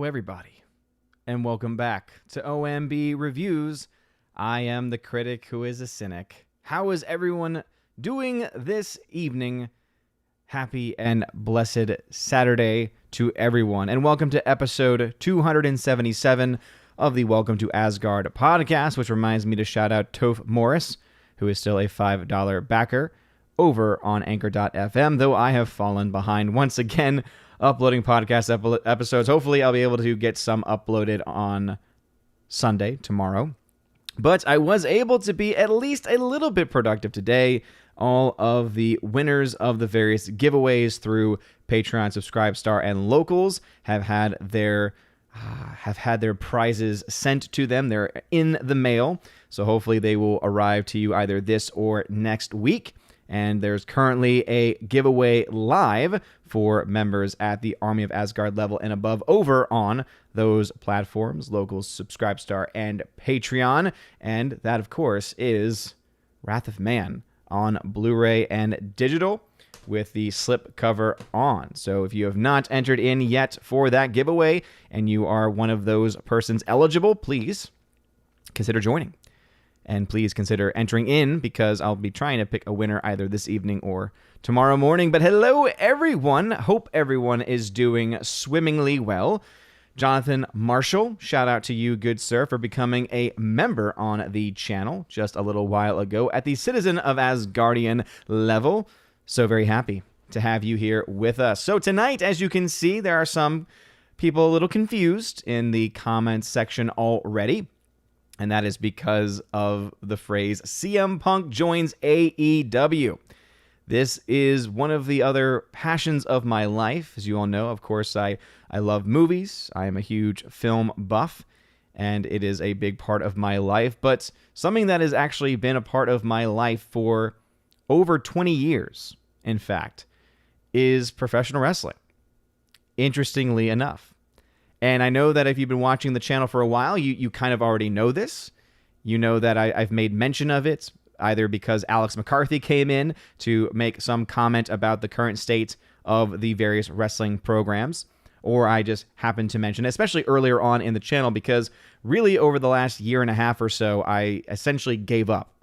everybody, and welcome back to OMB Reviews. I am the critic who is a cynic. How is everyone doing this evening? Happy and blessed Saturday to everyone, and welcome to episode 277 of the Welcome to Asgard podcast, which reminds me to shout out Toph Morris, who is still a $5 backer over on Anchor.fm, though I have fallen behind once again uploading podcast episodes. Hopefully I'll be able to get some uploaded on Sunday, tomorrow. But I was able to be at least a little bit productive today. All of the winners of the various giveaways through Patreon, Subscribestar, and Locals have had their prizes sent to them. They're in the mail, so hopefully they will arrive to you either this or next week. And there's currently a giveaway live for members at the Army of Asgard level and above over on those platforms, Locals, Subscribestar, and Patreon. And that, of course, is Wrath of Man on Blu-ray and digital with the slipcover on. So if you have not entered in yet for that giveaway and you are one of those persons eligible, please consider joining. And please consider entering in, because I'll be trying to pick a winner either this evening or tomorrow morning. But hello, everyone. Hope everyone is doing swimmingly well. Jonathan Marshall, shout out to you, good sir, for becoming a member on the channel just a little while ago at the Citizen of Asgardian level. So very happy to have you here with us. So tonight, as you can see, there are some people a little confused in the comments section already. And that is because of the phrase CM Punk joins AEW. This is one of the other passions of my life. As you all know, of course, I love movies. I am a huge film buff, and it is a big part of my life. But something that has actually been a part of my life for over 20 years, in fact, is professional wrestling. Interestingly enough. And I know that if you've been watching the channel for a while, you kind of already know this. You know that I've made mention of it, either because Alex McCarthy came in to make some comment about the current state of the various wrestling programs, or I just happened to mention, especially earlier on in the channel, because really over the last year and a half or so, I essentially gave up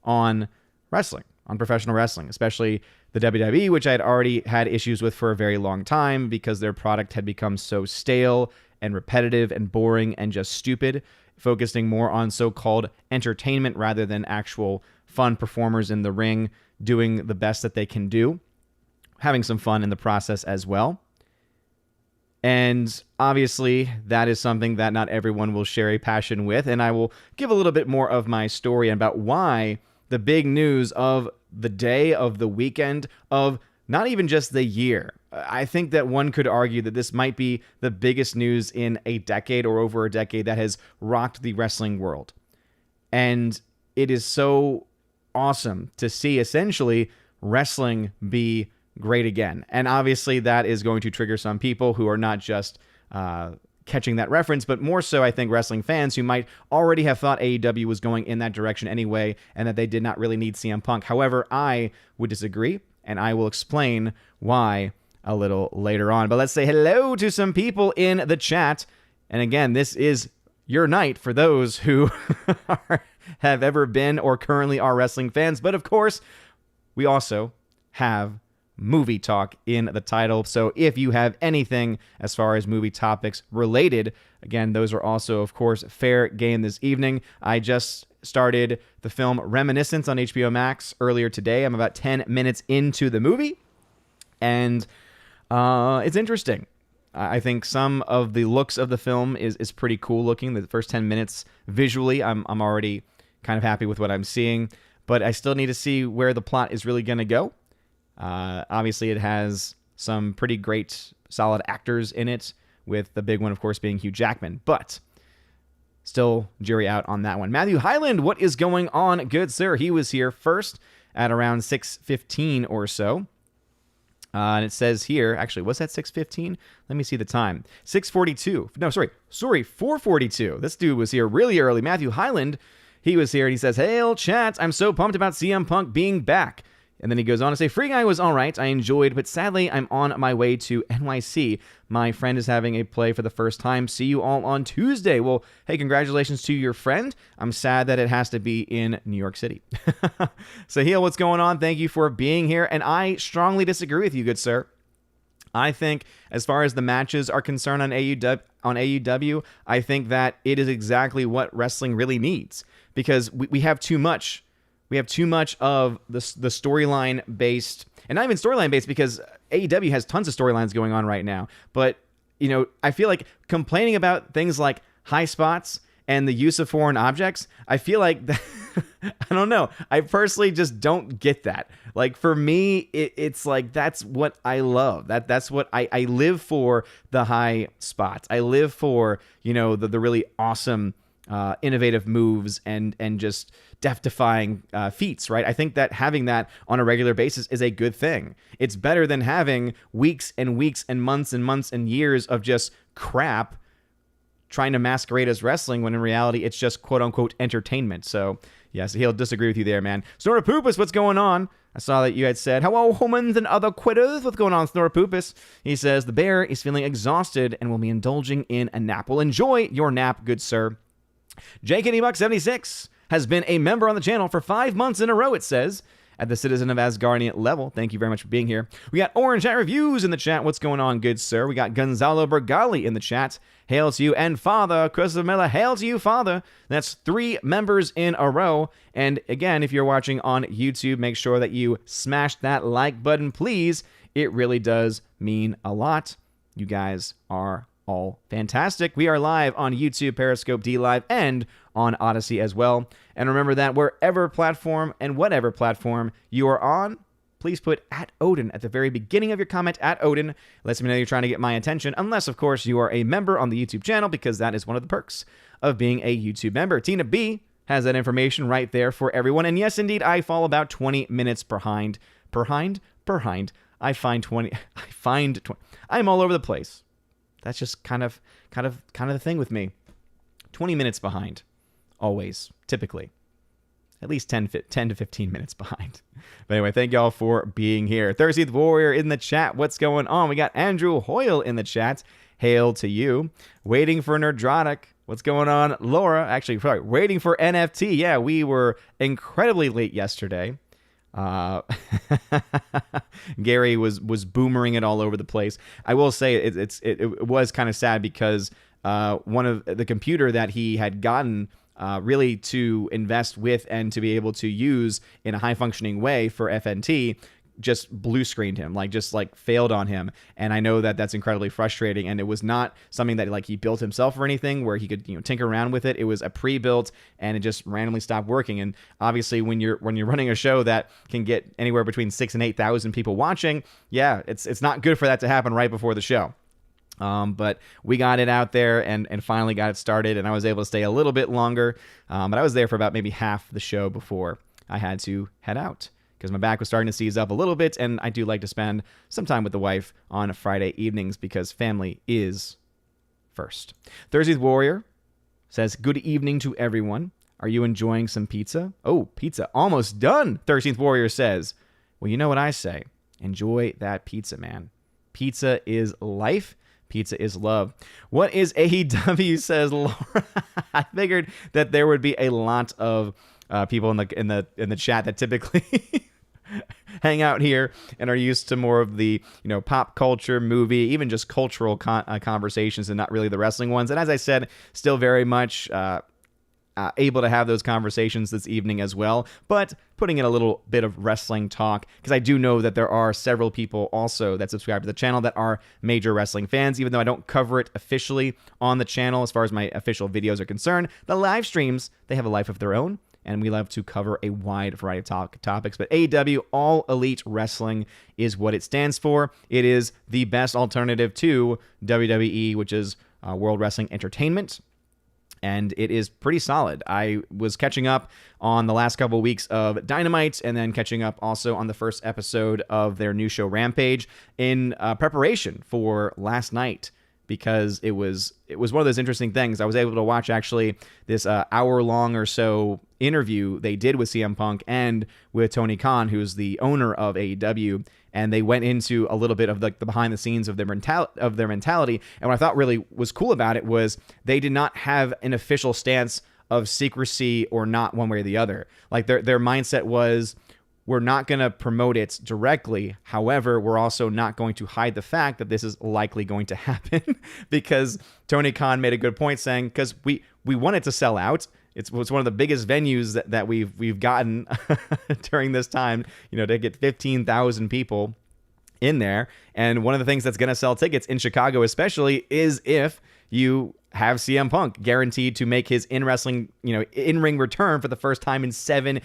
on wrestling, on professional wrestling, especially the WWE, which I had already had issues with for a very long time because their product had become so stale and repetitive and boring and just stupid, focusing more on so-called entertainment rather than actual fun performers in the ring doing the best that they can do, having some fun in the process as well. And obviously, that is something that not everyone will share a passion with, and I will give a little bit more of my story about why the big news of the day, of the weekend, of not even just the year. I think that one could argue that this might be the biggest news in a decade or over a decade that has rocked the wrestling world. And it is so awesome to see essentially wrestling be great again. And obviously that is going to trigger some people who are not just catching that reference, but more so, I think, wrestling fans who might already have thought AEW was going in that direction anyway, and that they did not really need CM Punk. However, I would disagree, and I will explain why a little later on. But let's say hello to some people in the chat. And again, this is your night for those who have ever been or currently are wrestling fans. But of course, we also have movie talk in the title. So if you have anything as far as movie topics related, again, those are also, of course, fair game this evening. I just started the film Reminiscence on HBO Max earlier today. I'm about 10 minutes into the movie, and it's interesting. I think some of the looks of the film is pretty cool looking. The first 10 minutes visually, I'm already kind of happy with what I'm seeing, but I still need to see where the plot is really going to go. Obviously, it has some pretty great, solid actors in it, with the big one, of course, being Hugh Jackman. But still, jury out on that one. Matthew Highland, what is going on, good sir? He was here first at around 6:15 or so. And it says here, actually, was that 6:15? Let me see the time. 6:42. No, sorry, 4:42. This dude was here really early. Matthew Highland, he was here, and he says, "Hail, chat, I'm so pumped about CM Punk being back. And then he goes on to say, Free Guy was all right. I enjoyed, but sadly, I'm on my way to NYC. My friend is having a play for the first time. See you all on Tuesday. Well, hey, congratulations to your friend. I'm sad that it has to be in New York City. Sahil, what's going on? Thank you for being here. And I strongly disagree with you, good sir. I think as far as the matches are concerned on AEW, I think that it is exactly what wrestling really needs, because we have too much. We have too much of the storyline based, and not even storyline based, because AEW has tons of storylines going on right now. But, I feel like complaining about things like high spots and the use of foreign objects, I feel like, I don't know. I personally just don't get that. Like, for me, it's like, that's what I love. That's what I live for, the high spots. I live for, the really awesome, innovative moves and just death-defying feats, right? I think that having that on a regular basis is a good thing. It's better than having weeks and weeks and months and years of just crap trying to masquerade as wrestling when in reality it's just quote-unquote entertainment. So, yes, he'll disagree with you there, man. Snortapoopus, what's going on? I saw that you had said, hello, humans and other quitters. What's going on, Snortapoopus? He says, the bear is feeling exhausted and will be indulging in a nap. Well, enjoy your nap, good sir. JKDBuck76 has been a member on the channel for 5 months in a row, it says, at the Citizen of Asgardian level. Thank you very much for being here. We got Orange Hat Reviews in the chat. What's going on, good sir? We got Gonzalo Bergali in the chat. Hail to you. And Father, Christopher Miller, hail to you, Father. That's 3 members in a row. And again, if you're watching on YouTube, make sure that you smash that like button, please. It really does mean a lot. You guys are all fantastic. We are live on YouTube, Periscope, DLive, and on Odyssey as well. And remember that wherever platform and whatever platform you are on, please put @Odin at the very beginning of your comment. @Odin lets me know you're trying to get my attention, unless, of course, you are a member on the YouTube channel, because that is one of the perks of being a YouTube member. Tina B has that information right there for everyone. And yes, indeed, I fall about 20 minutes behind. I find 20. I'm all over the place. That's just kind of the thing with me. 20 minutes behind. Always. Typically. At least 10 to 15 minutes behind. But anyway, thank y'all for being here. Thirsty the Warrior in the chat. What's going on? We got Andrew Hoyle in the chat. Hail to you. Waiting for Nerdrotic. What's going on? Laura. Actually, sorry, waiting for NFT. Yeah, we were incredibly late yesterday. Gary was boomering it all over the place. I will say it was kind of sad, because one of the computer that he had gotten really to invest with and to be able to use in a high functioning way for FNT just blue screened him, just failed on him. And I know that that's incredibly frustrating, and it was not something that he built himself or anything where he could tinker around with it. It was a pre-built, and it just randomly stopped working. And obviously when you're running a show that can get anywhere between 6,000 and 8,000 people watching, yeah, it's not good for that to happen right before the show. But we got it out there and finally got it started, and I was able to stay a little bit longer. But I was there for about maybe half the show before I had to head out, because my back was starting to seize up a little bit, and I do like to spend some time with the wife on Friday evenings, because family is first. Thursday's Warrior says, good evening to everyone. Are you enjoying some pizza? Oh, pizza almost done, 13th Warrior says. Well, you know what I say. Enjoy that pizza, man. Pizza is life. Pizza is love. What is AEW, says Laura. I figured that there would be a lot of people in the chat that typically hang out here and are used to more of the pop culture, movie, even just cultural conversations, and not really the wrestling ones. And as I said, still very much able to have those conversations this evening as well, but putting in a little bit of wrestling talk, because I do know that there are several people also that subscribe to the channel that are major wrestling fans. Even though I don't cover it officially on the channel as far as my official videos are concerned, the live streams, they have a life of their own, and we love to cover a wide variety of topics. But AEW, All Elite Wrestling, is what it stands for. It is the best alternative to WWE, which is World Wrestling Entertainment. And it is pretty solid. I was catching up on the last couple of weeks of Dynamite, and then catching up also on the first episode of their new show Rampage in preparation for last night, because it was one of those interesting things. I was able to watch actually this hour long or so interview they did with CM Punk and with Tony Khan, who's the owner of AEW, and they went into a little bit of the behind the scenes of their mentality. And what I thought really was cool about it was they did not have an official stance of secrecy or not one way or the other. Like their mindset was, we're not going to promote it directly. However, we're also not going to hide the fact that this is likely going to happen because Tony Khan made a good point saying, because we want it to sell out. It's one of the biggest venues that we've gotten during this time, to get 15,000 people in there. And one of the things that's going to sell tickets in Chicago especially is if you have CM Punk guaranteed to make his in-ring return for the first time in 7+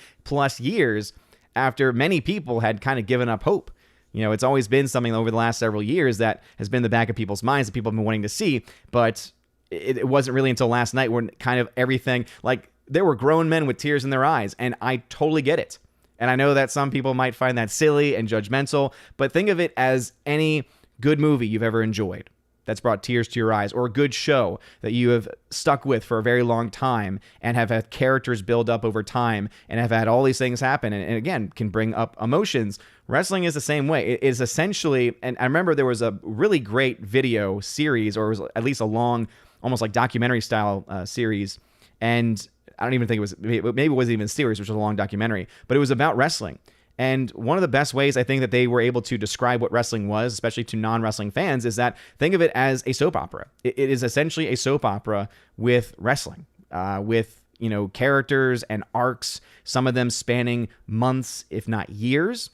years after many people had kind of given up hope. It's always been something over the last several years that has been in the back of people's minds that people have been wanting to see, but it wasn't really until last night when kind of everything, like there were grown men with tears in their eyes, and I totally get it. And I know that some people might find that silly and judgmental, but think of it as any good movie you've ever enjoyed that's brought tears to your eyes, or a good show that you have stuck with for a very long time and have had characters build up over time and have had all these things happen and again, can bring up emotions. Wrestling is the same way. It is essentially, and I remember there was a really great video series, or it was at least a long, almost like documentary style series, and I don't even think it was, maybe it wasn't even a series, which was a long documentary, but it was about wrestling. And one of the best ways I think that they were able to describe what wrestling was, especially to non-wrestling fans, is that think of it as a soap opera. It is essentially a soap opera with wrestling, with characters and arcs, some of them spanning months, if not years.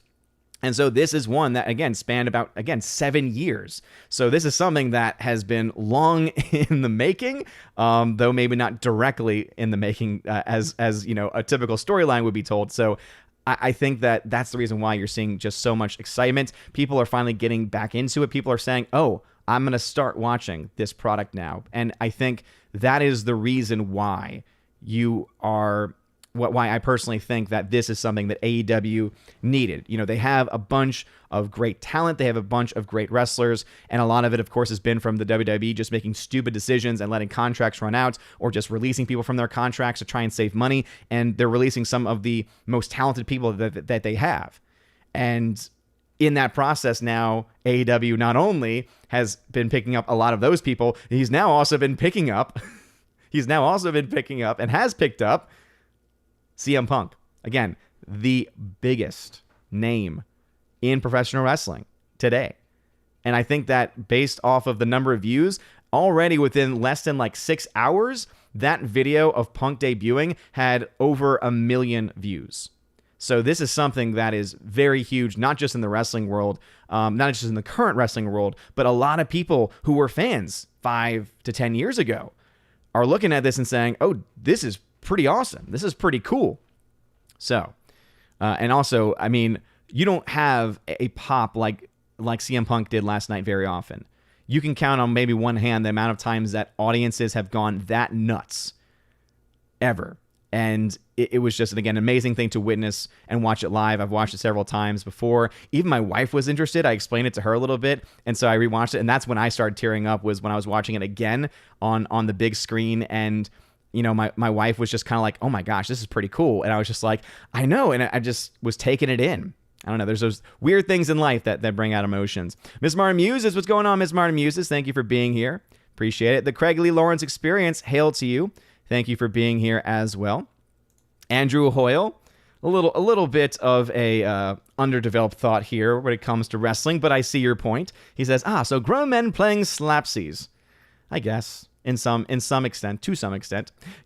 And so this is one that, again, spanned about, 7 years. So this is something that has been long in the making, though maybe not directly in the making as a typical storyline would be told. So I think that that's the reason why you're seeing just so much excitement. People are finally getting back into it. People are saying, oh, I'm going to start watching this product now. And I think that is the reason why why I personally think that this is something that AEW needed. They have a bunch of great talent. They have a bunch of great wrestlers. And a lot of it, of course, has been from the WWE just making stupid decisions and letting contracts run out, or just releasing people from their contracts to try and save money. And they're releasing some of the most talented people that they have. And in that process now, AEW not only has been picking up a lot of those people, he's now also been picking up and has picked up CM Punk. Again, the biggest name in professional wrestling today. And I think that based off of the number of views, already within less than 6 hours, that video of Punk debuting had over 1 million views. So this is something that is very huge, not just in the wrestling world, not just in the current wrestling world, but a lot of people who were fans 5 to 10 years ago are looking at this and saying, oh, this is pretty awesome. This is pretty cool. So, and also, I mean, you don't have a pop like CM Punk did last night very often. You can count on maybe one hand the amount of times that audiences have gone that nuts ever. And it was just, again, an amazing thing to witness and watch it live. I've watched it several times before. Even my wife was interested. I explained it to her a little bit. And so I rewatched it. And that's when I started tearing up, was when I was watching it again on the big screen. And my wife was just kind of like, oh my gosh, this is pretty cool. And I was just like, I know. And I just was taking it in. I don't know. There's those weird things in life that bring out emotions. Miss Martin Muses, what's going on, Miss Martin Muses? Thank you for being here. Appreciate it. The Craig Lee Lawrence Experience, hail to you. Thank you for being here as well. Andrew Hoyle, a little bit of a underdeveloped thought here when it comes to wrestling, but I see your point. He says, so grown men playing slapsies. I guess. To some extent.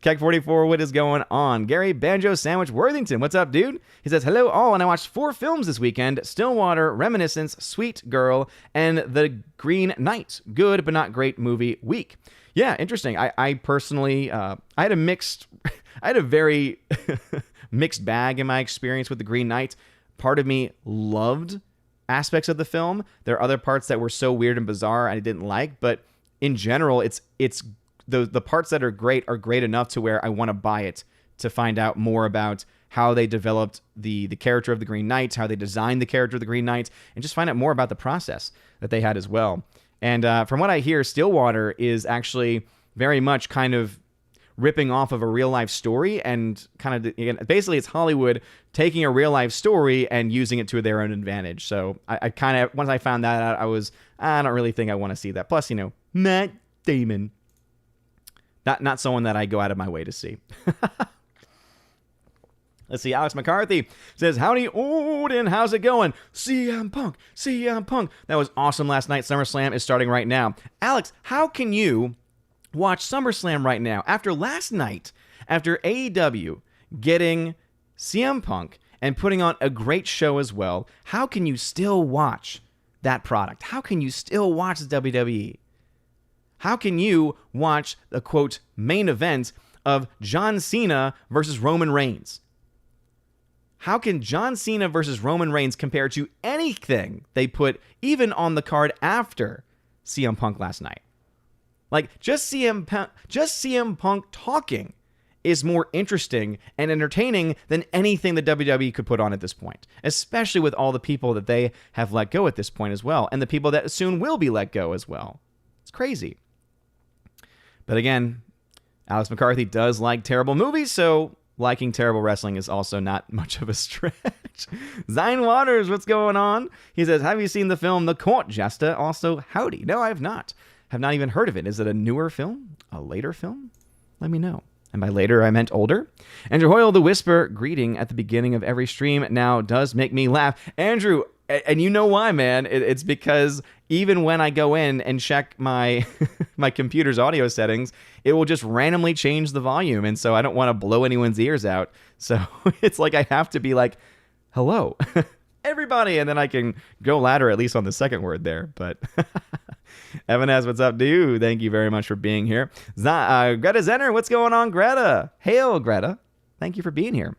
Keg44, what is going on? Gary Banjo Sandwich Worthington, what's up, dude? He says, hello all, and I watched 4 films this weekend: Stillwater, Reminiscence, Sweet Girl, and The Green Knight. Good, but not great movie week. Yeah, interesting. I personally, I had a very mixed bag in my experience with The Green Knight. Part of me loved aspects of the film. There are other parts that were so weird and bizarre I didn't like, but in general, it's the parts that are great enough to where I want to buy it to find out more about how they developed the character of the Green Knight, how they designed the character of the Green Knight, and just find out more about the process that they had as well. And from what I hear, Stillwater is actually very much kind of ripping off of a real life story and kind of, again, basically it's Hollywood taking a real life story and using it to their own advantage. So I kind of, once I found that out, I don't really think I want to see that. Plus, Matt Damon, not someone that I go out of my way to see. Let's see, Alex McCarthy says, howdy, Odin, how's it going? CM Punk. That was awesome last night. SummerSlam is starting right now. Alex, how can you watch SummerSlam right now? After last night, after AEW getting CM Punk and putting on a great show as well, how can you still watch that product? How can you still watch the WWE? How can you watch the, quote, main event of John Cena versus Roman Reigns? How can John Cena versus Roman Reigns compare to anything they put even on the card after CM Punk last night? Like, just CM Punk talking is more interesting and entertaining than anything the WWE could put on at this point, especially with all the people that they have let go at this point as well, and the people that soon will be let go as well. It's crazy. But again, Alex McCarthy does like terrible movies, so liking terrible wrestling is also not much of a stretch. Zine Waters, what's going on? He says, have you seen the film The Court Jester? Also, howdy. No, I have not. Have not even heard of it. Is it a newer film? A later film? Let me know. And by later, I meant older. Andrew Hoyle, the Whisper, greeting at the beginning of every stream now does make me laugh. Andrew, and you know why, man. It's because even when I go in and check my my computer's audio settings, it will just randomly change the volume. And so I don't want to blow anyone's ears out. So it's like I have to be like, hello, everybody. And then I can go louder, at least on the second word there. But Evan has, what's up, dude? Thank you very much for being here. Greta Zenner, what's going on, Greta? Hail, Greta. Thank you for being here.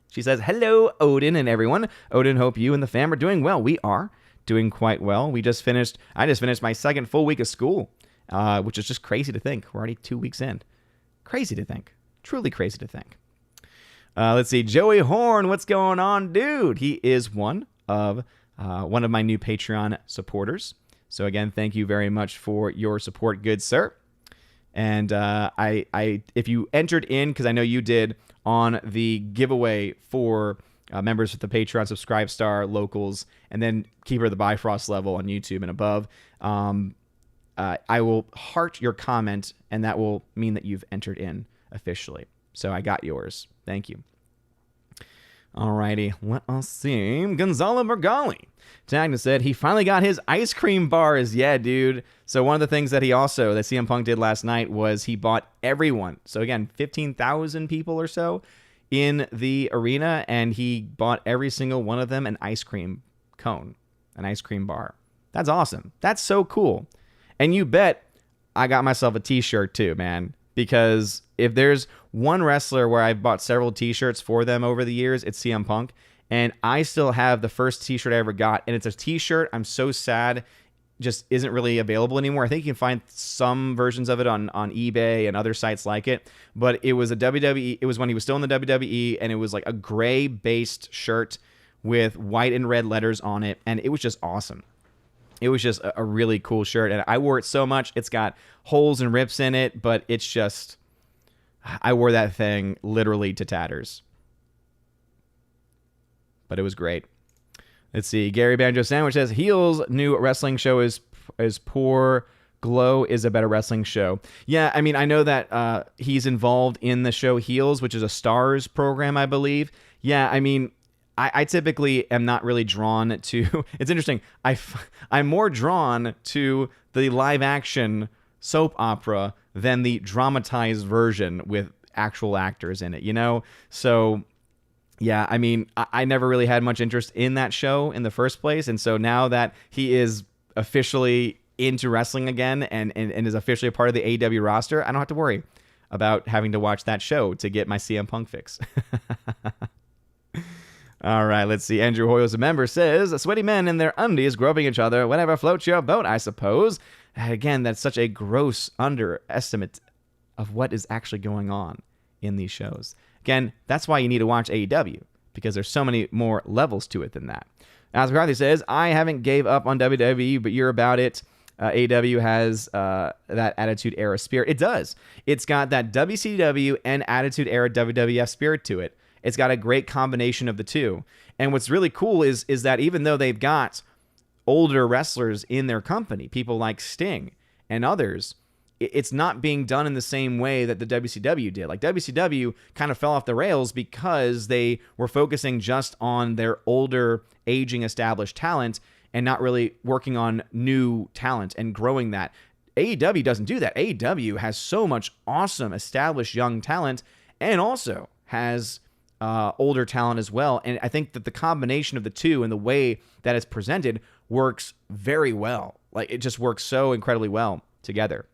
She says, hello, Odin and everyone. Odin, hope you and the fam are doing well. We are doing quite well. I just finished my second full week of school, which is just crazy to think. We're already 2 weeks in. Crazy to think. Truly crazy to think. Let's see. Joey Horn, what's going on, dude? He is one of my new Patreon supporters. So again, thank you very much for your support, good sir. And if you entered in, because I know you did, on the giveaway for members with the Patreon Subscribe Star locals, and then Keeper of the Bifrost level on YouTube and above, I will heart your comment, and that will mean that you've entered in officially. So I got yours. Thank you. Alrighty, let us see. Gonzalo Bergali. Tagna said he finally got his ice cream bars. Yeah, dude. So one of the things that CM Punk did last night was he bought everyone. So again, 15,000 people or so in the arena, and he bought every single one of them an ice cream cone, an ice cream bar. That's awesome. That's so cool. And you bet I got myself a t-shirt too, man. Because if there's one wrestler where I've bought several t-shirts for them over the years, it's CM Punk. And I still have the first t-shirt I ever got. And it's a t-shirt, I'm so sad, just isn't really available anymore. I think you can find some versions of it on eBay and other sites like it. But it was a WWE, it was when he was still in the WWE, and it was like a gray-based shirt with white and red letters on it. And it was just awesome. It was just a really cool shirt, and I wore it so much. It's got holes and rips in it, but it's just, I wore that thing literally to tatters. But it was great. Let's see. Gary Banjo Sandwich says, Heel's new wrestling show is Poor Glow is a better wrestling show. Yeah, I mean, I know that he's involved in the show Heels, which is a Stars program, I believe. Yeah, I mean, I typically am not really drawn to... It's interesting. I'm more drawn to the live-action soap opera than the dramatized version with actual actors in it, you know? So, yeah, I mean, I never really had much interest in that show in the first place, and so now that he is officially into wrestling again and is officially a part of the AEW roster, I don't have to worry about having to watch that show to get my CM Punk fix. All right, let's see. Andrew Hoyle, a member, says, sweaty men in their undies groping each other, whatever floats your boat, I suppose. Again, that's such a gross underestimate of what is actually going on in these shows. Again, that's why you need to watch AEW, because there's so many more levels to it than that. As McCarthy says, I haven't gave up on WWE, but you're about it. AEW has that Attitude Era spirit. It does. It's got that WCW and Attitude Era WWF spirit to it. It's got a great combination of the two. And what's really cool is that even though they've got older wrestlers in their company, people like Sting and others, it's not being done in the same way that the WCW did. Like WCW kind of fell off the rails because they were focusing just on their older, aging, established talent and not really working on new talent and growing that. AEW doesn't do that. AEW has so much awesome, established young talent and also has older talent as well. And I think that the combination of the two and the way that it's presented works very well. Like, it just works so incredibly well together.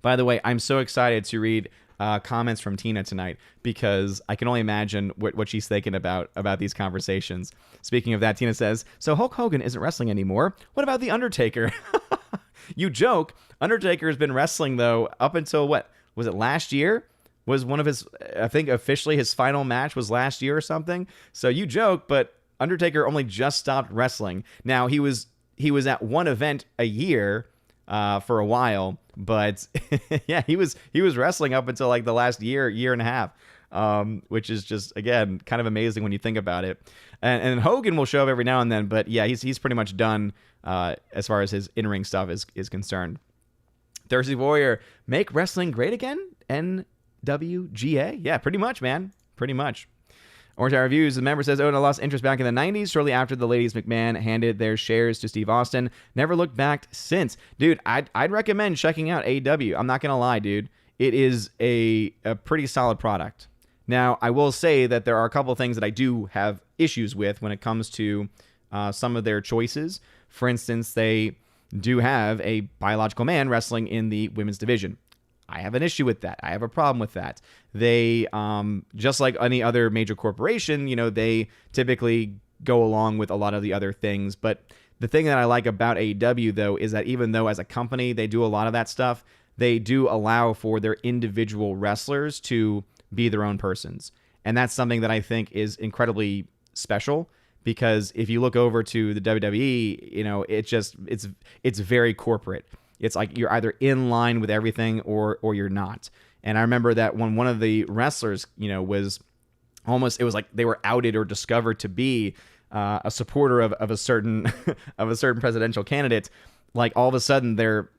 By the way, I'm so excited to read comments from Tina tonight because I can only imagine what she's thinking about these conversations. Speaking of that, Tina says, so Hulk Hogan isn't wrestling anymore. What about The Undertaker? You joke. Undertaker has been wrestling, though, up until, what, was it last year? Was one of his, I think officially his final match was last year or something. So you joke, but Undertaker only just stopped wrestling. Now, he was at one event a year for a while, but yeah, he was wrestling up until like the last year and a half, which is just, again, kind of amazing when you think about it. And Hogan will show up every now and then, but yeah, he's pretty much done as far as his in-ring stuff is concerned. Thirsty Warrior, make wrestling great again? NWGA? Yeah, pretty much, man. Pretty much. Orange Eye Reviews, the member says, Owen lost interest back in the 90s, shortly after the ladies McMahon handed their shares to Steve Austin. Never looked back since. Dude, I'd recommend checking out AEW. I'm not going to lie, dude. It is a pretty solid product. Now, I will say that there are a couple of things that I do have issues with when it comes to some of their choices. For instance, they do have a biological man wrestling in the women's division. I have an issue with that. I have a problem with that. They, just like any other major corporation, they typically go along with a lot of the other things. But the thing that I like about AEW, though, is that even though as a company they do a lot of that stuff, they do allow for their individual wrestlers to be their own persons. And that's something that I think is incredibly special. Because if you look over to the WWE, it's very corporate. It's like you're either in line with everything or you're not. And I remember that when one of the wrestlers, was almost, it was like they were outed or discovered to be a supporter of a certain of a certain presidential candidate. Like all of a sudden their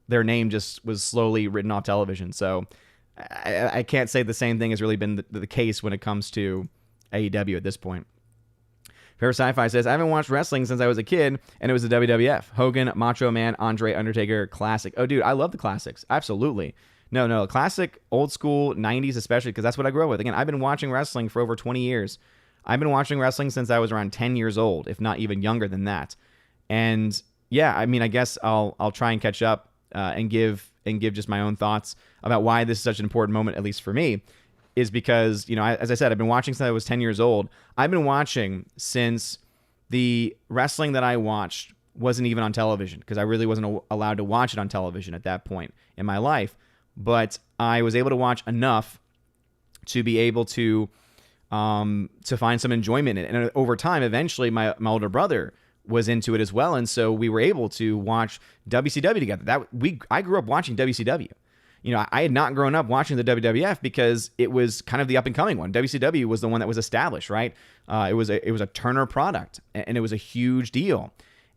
name just was slowly written off television. So I can't say the same thing has really been the case when it comes to AEW at this point. Fair Sci-Fi says, I haven't watched wrestling since I was a kid, and it was the WWF. Hogan, Macho Man, Andre, Undertaker, classic. Oh, dude, I love the classics. Absolutely. No, classic, old school, 90s especially, because that's what I grew up with. Again, I've been watching wrestling for over 20 years. I've been watching wrestling since I was around 10 years old, if not even younger than that. And yeah, I mean, I guess I'll try and catch up and give just my own thoughts about why this is such an important moment, at least for me. Is because, as I said, I've been watching since I was 10 years old. I've been watching since the wrestling that I watched wasn't even on television because I really wasn't allowed to watch it on television at that point in my life. But I was able to watch enough to be able to find some enjoyment in it. And over time, eventually, my older brother was into it as well. And so we were able to watch WCW together. I grew up watching WCW. I had not grown up watching the WWF because it was kind of the up-and-coming one. WCW was the one that was established, right? It was a Turner product, and it was a huge deal.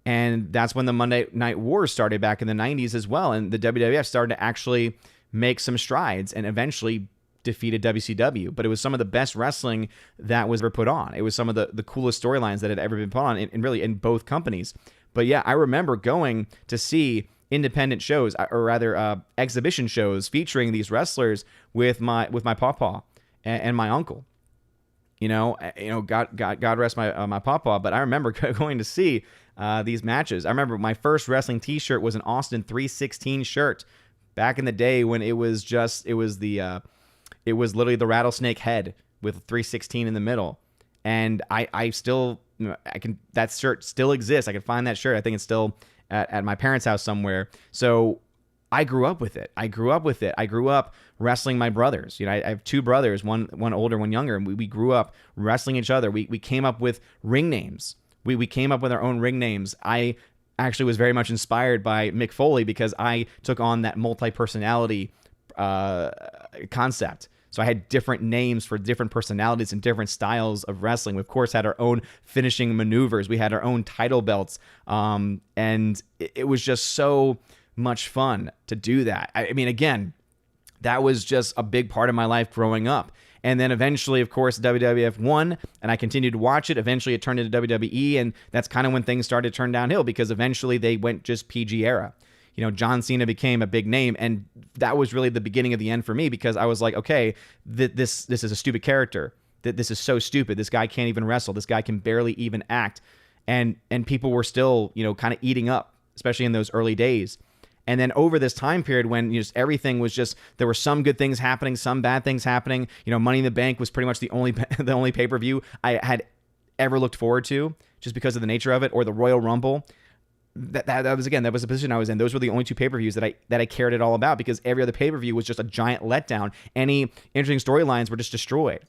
And that's when the Monday Night Wars started back in the 90s as well, and the WWF started to actually make some strides and eventually defeated WCW. But it was some of the best wrestling that was ever put on. It was some of the coolest storylines that had ever been put on, and really in both companies. But yeah, I remember going to see independent shows, or rather exhibition shows featuring these wrestlers with my pawpaw and my uncle. God rest my pawpaw, but I remember going to see these matches. I remember my first wrestling T-shirt was an Austin 316 shirt back in the day when it was literally the rattlesnake head with 316 in the middle, and I still that shirt still exists. I can find that shirt. I think it's still at my parents' house somewhere. So I grew up with it. I grew up wrestling my brothers. I have two brothers, one older, one younger, and we grew up wrestling each other. We came up with ring names We came up with our own ring names. I actually was very much inspired by Mick Foley because I took on that multi-personality concept. So I had different names for different personalities and different styles of wrestling. We, of course, had our own finishing maneuvers. We had our own title belts. And it was just so much fun to do that. I mean, again, that was just a big part of my life growing up. And then eventually, of course, WWF won, and I continued to watch it. Eventually, it turned into WWE, and that's kind of when things started to turn downhill because eventually they went just PG era. You know, John Cena became a big name, and that was really the beginning of the end for me because I was like, okay, this is a stupid character. This is so stupid. This guy can't even wrestle. This guy can barely even act. And people were still, you know, kind of eating up, especially in those early days. And then over this time period when just everything was just, there were some good things happening, some bad things happening. You know, Money in the Bank was pretty much the only pay-per-view I had ever looked forward to just because of the nature of it, or the Royal Rumble. That was the position I was in. Those were the only two pay-per-views that I cared at all about because every other pay-per-view was just a giant letdown. Any interesting storylines were just destroyed.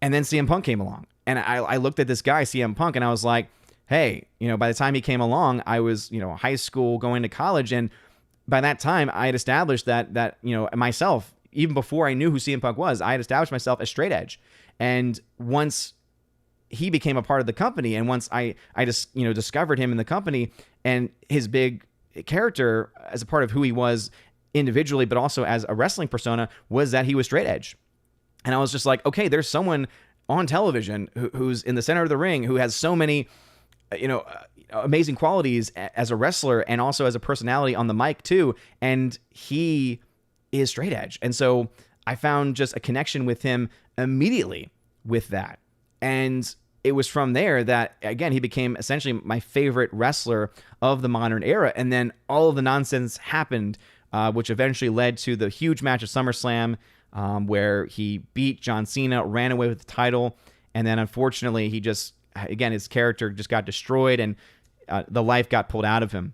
And then CM Punk came along. And I looked at this guy, CM Punk, and I was like, hey, you know, by the time he came along, I was, you know, high school going to college. And by that time, I had established that, you know, myself, even before I knew who CM Punk was, I had established myself as straight edge. And once he became a part of the company, and once I just, you know, discovered him in the company and his big character as a part of who he was individually, but also as a wrestling persona, was that he was straight edge. And I was just like, okay, there's someone on television who's in the center of the ring who has so many, you know, amazing qualities as a wrestler and also as a personality on the mic too. And he is straight edge. And so I found just a connection with him immediately with that. And it was from there that, again, he became essentially my favorite wrestler of the modern era. And then all of the nonsense happened, which eventually led to the huge match of SummerSlam, where he beat John Cena, ran away with the title. And then unfortunately, he just, again, his character just got destroyed and the life got pulled out of him.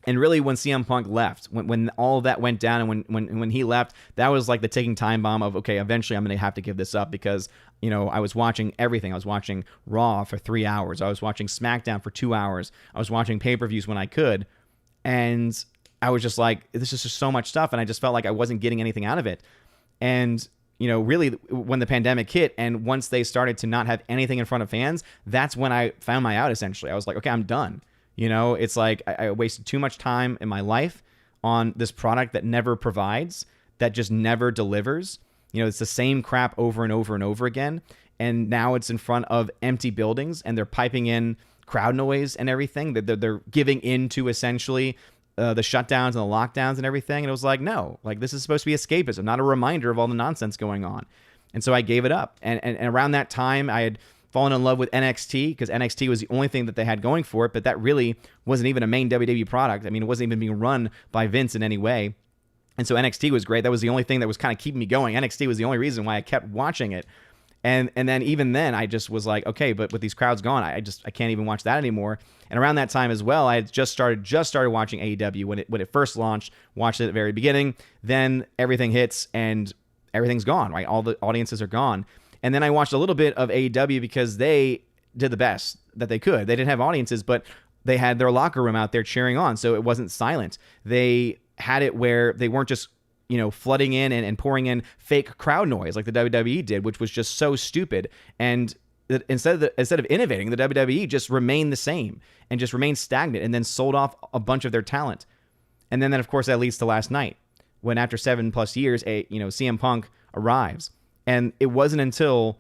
And really, when CM Punk left, when all of that went down and when he left, that was like the ticking time bomb of, okay, eventually I'm going to have to give this up because, you know, I was watching everything. I was watching Raw for 3 hours. I was watching SmackDown for 2 hours. I was watching pay-per-views when I could. And I was just like, this is just so much stuff. And I just felt like I wasn't getting anything out of it. And, you know, really, when the pandemic hit and once they started to not have anything in front of fans, that's when I found my out, essentially. I was like, okay, I'm done. You know, it's like I wasted too much time in my life on this product that never provides, that just never delivers. You know, it's the same crap over and over and over again. And now it's in front of empty buildings and they're piping in crowd noise and everything. They're giving into essentially the shutdowns and the lockdowns and everything. And it was like, no, like this is supposed to be escapism, not a reminder of all the nonsense going on. And so I gave it up. And around that time, I had fallen in love with NXT because NXT was the only thing that they had going for it, but that really wasn't even a main WWE product. I mean, it wasn't even being run by Vince in any way. And so NXT was great. That was the only thing that was kind of keeping me going. NXT was the only reason why I kept watching it. And then even then, I just was like, okay, but with these crowds gone, I can't even watch that anymore. And around that time as well, I had just started watching AEW when it first launched, watched it at the very beginning. Then everything hits and everything's gone, right? All the audiences are gone. And then I watched a little bit of AEW because they did the best that they could. They didn't have audiences, but they had their locker room out there cheering on, so it wasn't silent. They had it where they weren't just, you know, flooding in and pouring in fake crowd noise like the WWE did, which was just so stupid. And instead of innovating, the WWE just remained the same and just remained stagnant and then sold off a bunch of their talent. And then of course, that leads to last night when after 7+ years, CM Punk arrives. And it wasn't until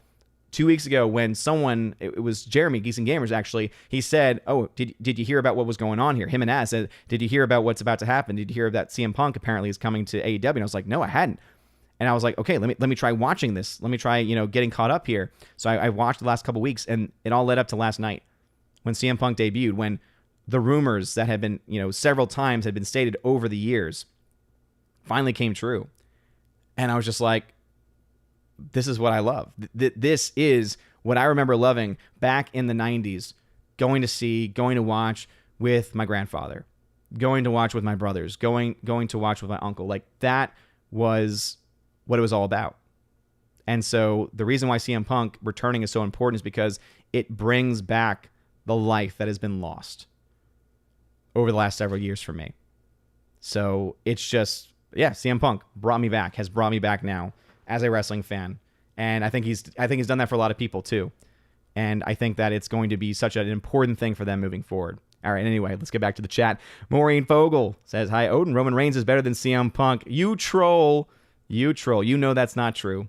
2 weeks ago when someone, it was Jeremy, Geeks and Gamers actually, he said, oh, did you hear about what was going on here? Him andAz said, did you hear about what's about to happen? Did you hear that CM Punk apparently is coming to AEW? And I was like, no, I hadn't. And I was like, okay, let me try watching this. Let me try, you know, getting caught up here. So I watched the last couple weeks and it all led up to last night when CM Punk debuted, when the rumors that had been, you know, several times had been stated over the years finally came true. And I was just like, this is what I love. This is what I remember loving back in the 90s, going to watch with my grandfather, going to watch with my brothers, going to watch with my uncle. Like that was what it was all about. And so the reason why CM Punk returning is so important is because it brings back the life that has been lost over the last several years for me. So it's just, yeah, CM Punk has brought me back now as a wrestling fan. And I think he's done that for a lot of people too. And I think that it's going to be such an important thing for them moving forward. All right, anyway, let's get back to the chat. Maureen Fogel says, hi, Odin. Roman Reigns is better than CM Punk. You troll. You troll. You know that's not true.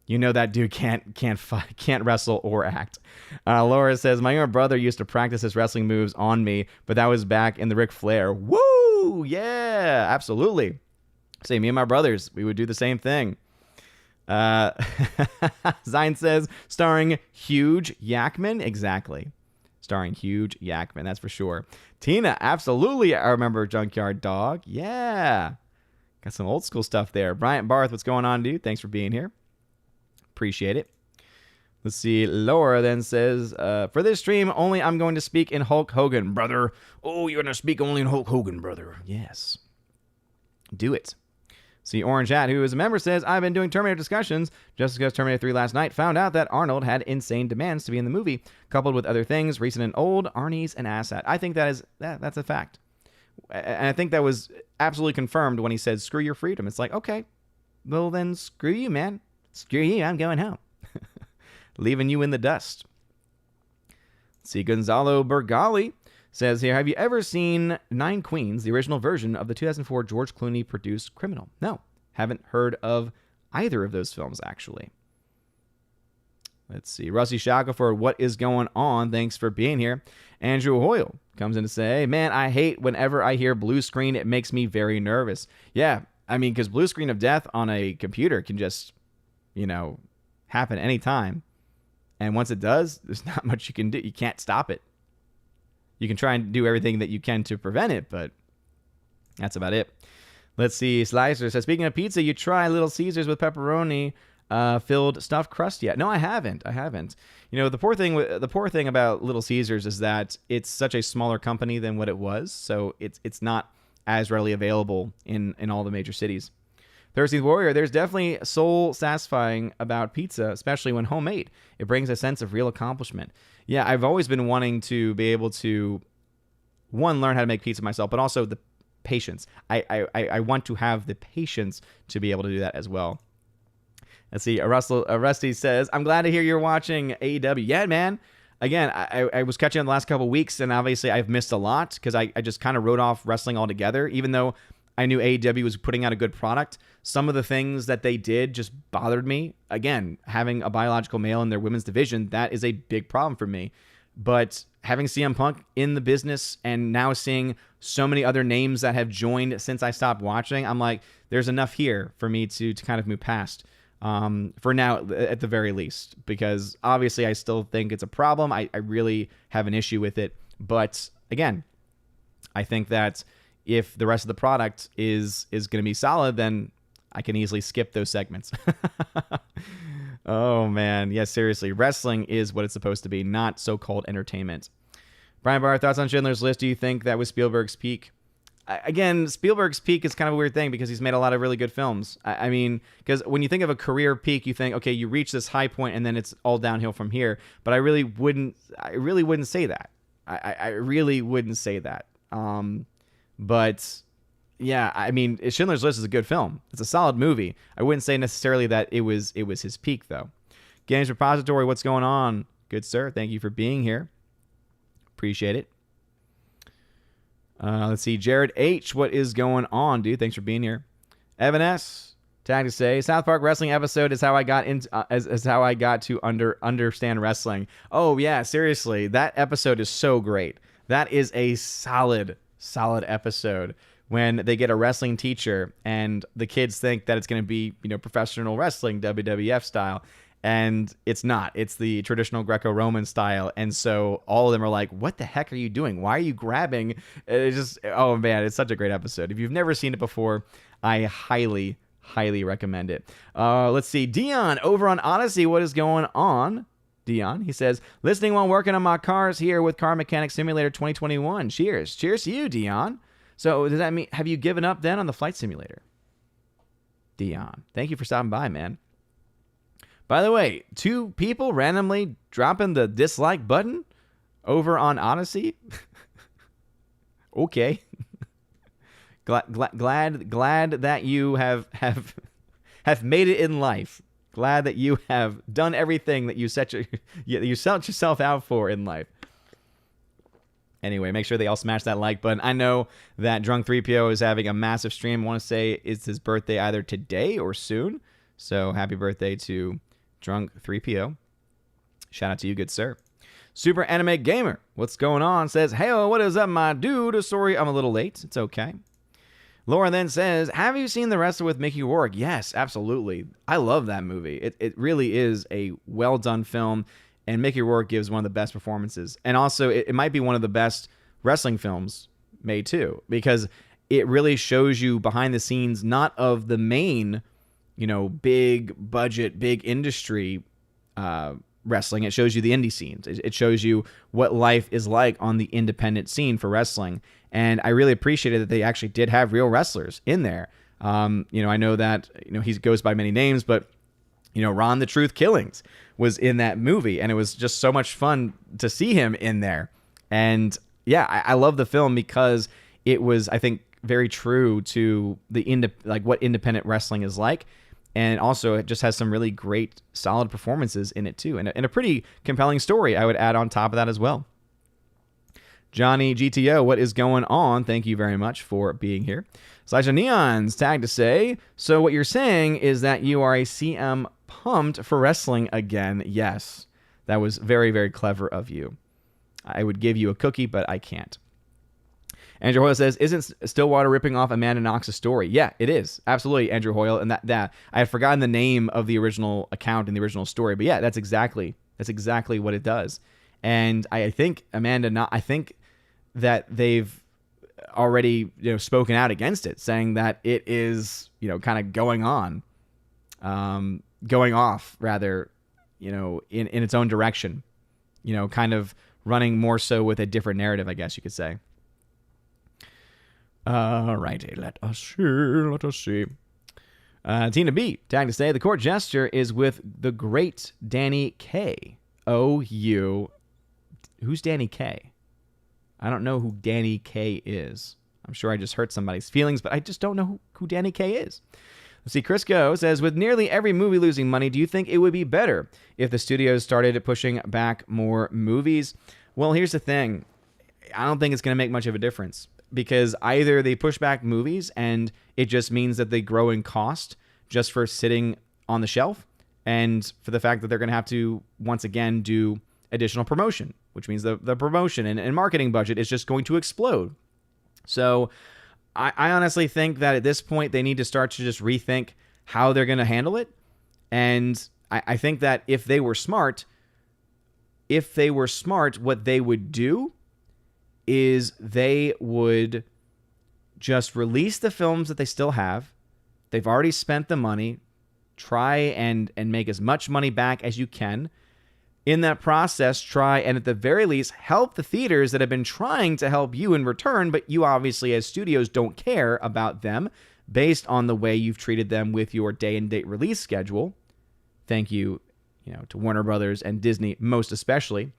You know that dude can't wrestle or act. Laura says, my younger brother used to practice his wrestling moves on me, but that was back in the Ric Flair. Woo! Yeah, absolutely. Say, me and my brothers, we would do the same thing. Zine says, starring Huge Jackman. Exactly. Starring Huge Jackman, that's for sure. Tina, absolutely. I remember Junkyard Dog. Yeah. Got some old school stuff there. Bryant Barth, what's going on, dude? Thanks for being here. Appreciate it. Let's see. Laura then says, for this stream, only I'm going to speak in Hulk Hogan, brother. Oh, you're going to speak only in Hulk Hogan, brother. Yes. Do it. See, Orange Hat, who is a member, says, I've been doing Terminator discussions just because Terminator 3 last night found out that Arnold had insane demands to be in the movie, coupled with other things, recent and old, Arnie's an asshat. I think that's a fact. And I think that was absolutely confirmed when he said, screw your freedom. It's like, okay, well then screw you, man. Screw you, I'm going home. Leaving you in the dust. See, Gonzalo Bergali says here, have you ever seen Nine Queens, the original version of the 2004 George Clooney produced Criminal? No, haven't heard of either of those films, actually. Let's see. Rusty Shackelford, what is going on? Thanks for being here. Andrew Hoyle comes in to say, man, I hate whenever I hear blue screen. It makes me very nervous. Yeah, I mean, because blue screen of death on a computer can just, happen anytime. And once it does, there's not much you can do. You can't stop it. You can try and do everything that you can to prevent it, but that's about it. Let's see. Slicer says, speaking of pizza, you try Little Caesars with pepperoni filled stuffed crust yet? No, I haven't. The poor thing about Little Caesars is that it's such a smaller company than what it was, so it's not as readily available in all the major cities. Thirsty Warrior, there's definitely soul satisfying about pizza, especially when homemade. It brings a sense of real accomplishment. Yeah, I've always been wanting to be able to, one, learn how to make pizza myself, but also the patience. I want to have the patience to be able to do that as well. Let's see, Rusty says, I'm glad to hear you're watching AEW. Yeah, man. Again, I was catching on the last couple of weeks, and obviously I've missed a lot because I just kind of wrote off wrestling altogether, even though I knew AEW was putting out a good product. Some of the things that they did just bothered me. Again, having a biological male in their women's division, that is a big problem for me. But having CM Punk in the business and now seeing so many other names that have joined since I stopped watching, I'm like, there's enough here for me to kind of move past. For now, at the very least. Because obviously I still think it's a problem. I really have an issue with it. But again, I think that if the rest of the product is going to be solid, then I can easily skip those segments. Oh, man. Yeah, seriously. Wrestling is what it's supposed to be, not so-called entertainment. Brian Barr, thoughts on Schindler's List? Do you think that was Spielberg's peak? Again, Spielberg's peak is kind of a weird thing because he's made a lot of really good films. I mean, because when you think of a career peak, you think, okay, you reach this high point and then it's all downhill from here. But I really wouldn't say that. I really wouldn't say that. But yeah, I mean, Schindler's List is a good film. It's a solid movie. I wouldn't say necessarily that it was his peak, though. Games Repository, what's going on? Good, sir. Thank you for being here. Appreciate it. Let's see. Jared H., what is going on, dude? Thanks for being here. Evan S., tag to say, South Park wrestling episode is how I got into is how I got to understand wrestling. Oh, yeah, seriously. That episode is so great. That is a solid episode when they get a wrestling teacher and the kids think that it's going to be, professional wrestling, WWF style. And it's not. It's the traditional Greco-Roman style. And so all of them are like, what the heck are you doing? Why are you grabbing? It's just, oh man, it's such a great episode. If you've never seen it before, I highly recommend it. Let's see. Dion over on Odyssey. What is going on? Dion, he says, listening while working on my cars here with Car Mechanic Simulator 2021. Cheers. Cheers to you, Dion. So does that mean, have you given up then on the flight simulator? Dion, thank you for stopping by, man. By the way, 2 people randomly dropping the dislike button over on Odyssey? Okay. Glad that you have made it in life. Glad that you have done everything that you set yourself out for in life. Anyway, make sure they all smash that like button. I know that Drunk 3PO is having a massive stream. I want to say it's his birthday either today or soon. So happy birthday to Drunk 3PO. Shout out to you, good sir. Super Anime Gamer, what's going on? Says, hey, what is up, my dude? Sorry, I'm a little late. It's okay. Laura then says, have you seen The Wrestler with Mickey Rourke? Yes, absolutely. I love that movie. It really is a well-done film. And Mickey Rourke gives one of the best performances. And also, it might be one of the best wrestling films made, too. Because it really shows you behind the scenes, not of the main, big budget, big industry wrestling. It shows you the indie scenes. It shows you what life is like on the independent scene for wrestling. And I really appreciated that they actually did have real wrestlers in there. I know that, he goes by many names, but Ron the Truth Killings was in that movie, and it was just so much fun to see him in there. And yeah, I love the film because it was, I think, very true to the what independent wrestling is like. And also it just has some really great, solid performances in it too. And a pretty compelling story, I would add on top of that as well. Johnny GTO, what is going on? Thank you very much for being here. Slasha Neon's tag to say, so what you're saying is that you are a CM pumped for wrestling again. Yes, that was very, very clever of you. I would give you a cookie, but I can't. Andrew Hoyle says, isn't Stillwater ripping off Amanda Knox's story? Yeah, it is. Absolutely, Andrew Hoyle. And that I had forgotten the name of the original account in the original story. But yeah, that's exactly what it does. And I think I think that they've already spoken out against it, saying that it is kind of going off rather, in its own direction, kind of running more so with a different narrative, I guess you could say. Alrighty, let us see. Tina B, tag to say, the court gesture is with the great Danny K. OU. Who's Danny K? I don't know who Danny K is. I'm sure I just hurt somebody's feelings, but I just don't know who Danny K is. Let's see, Crisco says, with nearly every movie losing money, do you think it would be better if the studios started pushing back more movies? Well, here's the thing. I don't think it's going to make much of a difference, because either they push back movies and it just means that they grow in cost just for sitting on the shelf, and for the fact that they're going to have to, once again, do additional promotion, which means the promotion and marketing budget is just going to explode. So I honestly think that at this point they need to start to just rethink how they're going to handle it. And I think that if they were smart, what they would do is they would just release the films that they still have. They've already spent the money. Try and make as much money back as you can. In that process, try and at the very least help the theaters that have been trying to help you in return, but you obviously as studios don't care about them based on the way you've treated them with your day and date release schedule. Thank you, to Warner Brothers and Disney most especially.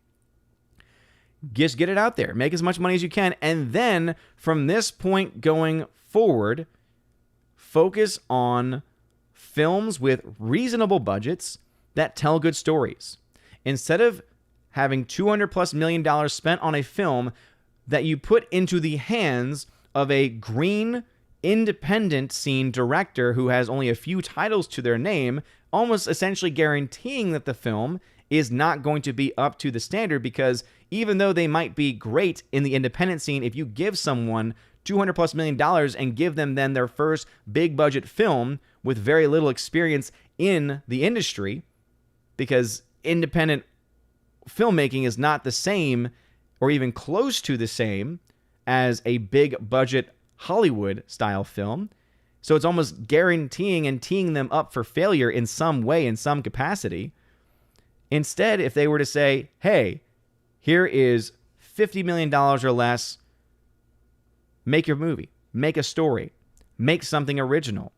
Just get it out there. Make as much money as you can. And then from this point going forward, focus on films with reasonable budgets that tell good stories. Instead of having $200+ million spent on a film that you put into the hands of a green, independent scene director who has only a few titles to their name, almost essentially guaranteeing that the film is not going to be up to the standard, because even though they might be great in the independent scene, if you give someone $200+ million and give them then their first big budget film with very little experience in the industry, because independent filmmaking is not the same or even close to the same as a big budget Hollywood style film. So it's almost guaranteeing and teeing them up for failure in some way, in some capacity. Instead, if they were to say, hey, here is $50 million or less, make your movie, make a story, make something original.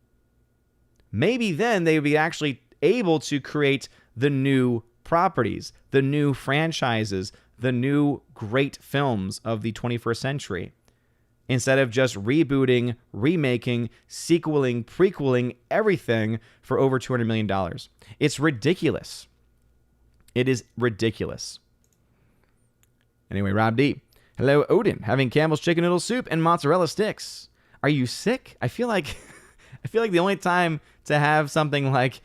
Maybe then they would be actually able to create the new properties, the new franchises, the new great films of the 21st century, instead of just rebooting, remaking, sequeling, prequeling everything for over $200 million. It's ridiculous. It is ridiculous. Anyway, Rob D. Hello, Odin. Having Campbell's chicken noodle soup and mozzarella sticks. Are you sick? I feel like the only time to have something like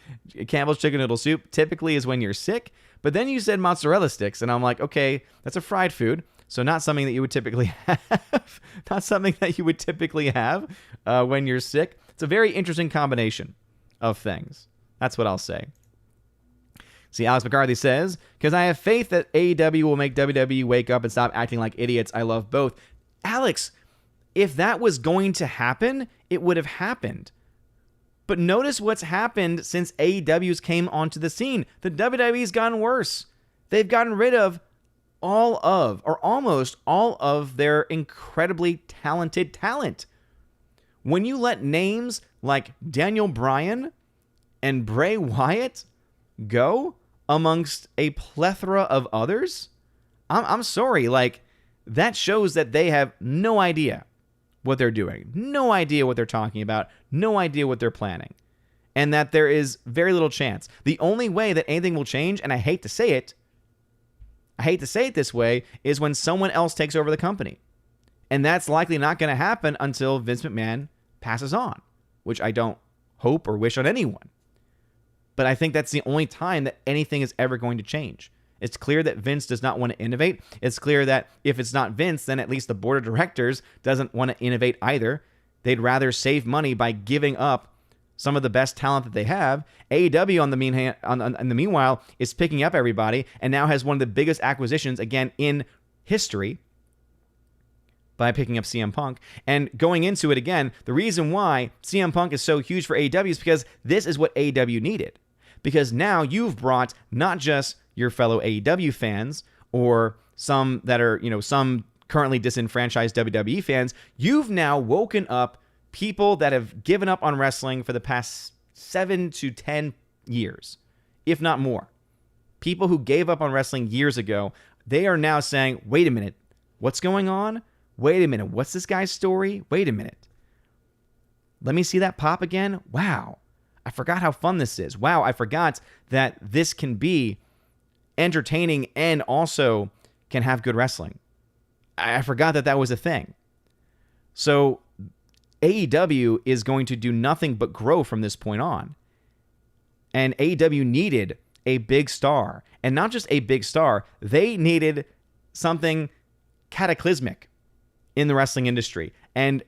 Campbell's chicken noodle soup typically is when you're sick. But then you said mozzarella sticks, and I'm like, okay, that's a fried food, so not something that you would typically have. Not something that you would typically have when you're sick. It's a very interesting combination of things. That's what I'll say. See, Alex McCarthy says, because I have faith that AEW will make WWE wake up and stop acting like idiots. I love both. Alex, if that was going to happen, it would have happened. But notice what's happened since AEW's came onto the scene. The WWE's gotten worse. They've gotten rid of almost all of their incredibly talented talent. When you let names like Daniel Bryan and Bray Wyatt go amongst a plethora of others, I'm sorry, like, that shows that they have no idea what they're doing, no idea what they're talking about, no idea what they're planning, and that there is very little chance. The only way that anything will change, and I hate to say it this way, is when someone else takes over the company. And that's likely not going to happen until Vince McMahon passes on, which I don't hope or wish on anyone. But I think that's the only time that anything is ever going to change. It's clear that Vince does not want to innovate. It's clear that if it's not Vince, then at least the board of directors doesn't want to innovate either. They'd rather save money by giving up some of the best talent that they have. AEW, in the meanwhile, is picking up everybody and now has one of the biggest acquisitions, again, in history by picking up CM Punk. And going into it again, the reason why CM Punk is so huge for AEW is because this is what AEW needed. Because now you've brought not just your fellow AEW fans or some that are, some currently disenfranchised WWE fans, you've now woken up people that have given up on wrestling for the past 7 to 10 years, if not more. People who gave up on wrestling years ago, they are now saying, wait a minute, what's going on? Wait a minute, what's this guy's story? Wait a minute. Let me see that pop again? Wow, I forgot how fun this is. Wow, I forgot that this can be entertaining and also can have good wrestling. I forgot that was a thing. So AEW is going to do nothing but grow from this point on. And AEW needed a big star. And not just a big star, they needed something cataclysmic in the wrestling industry. And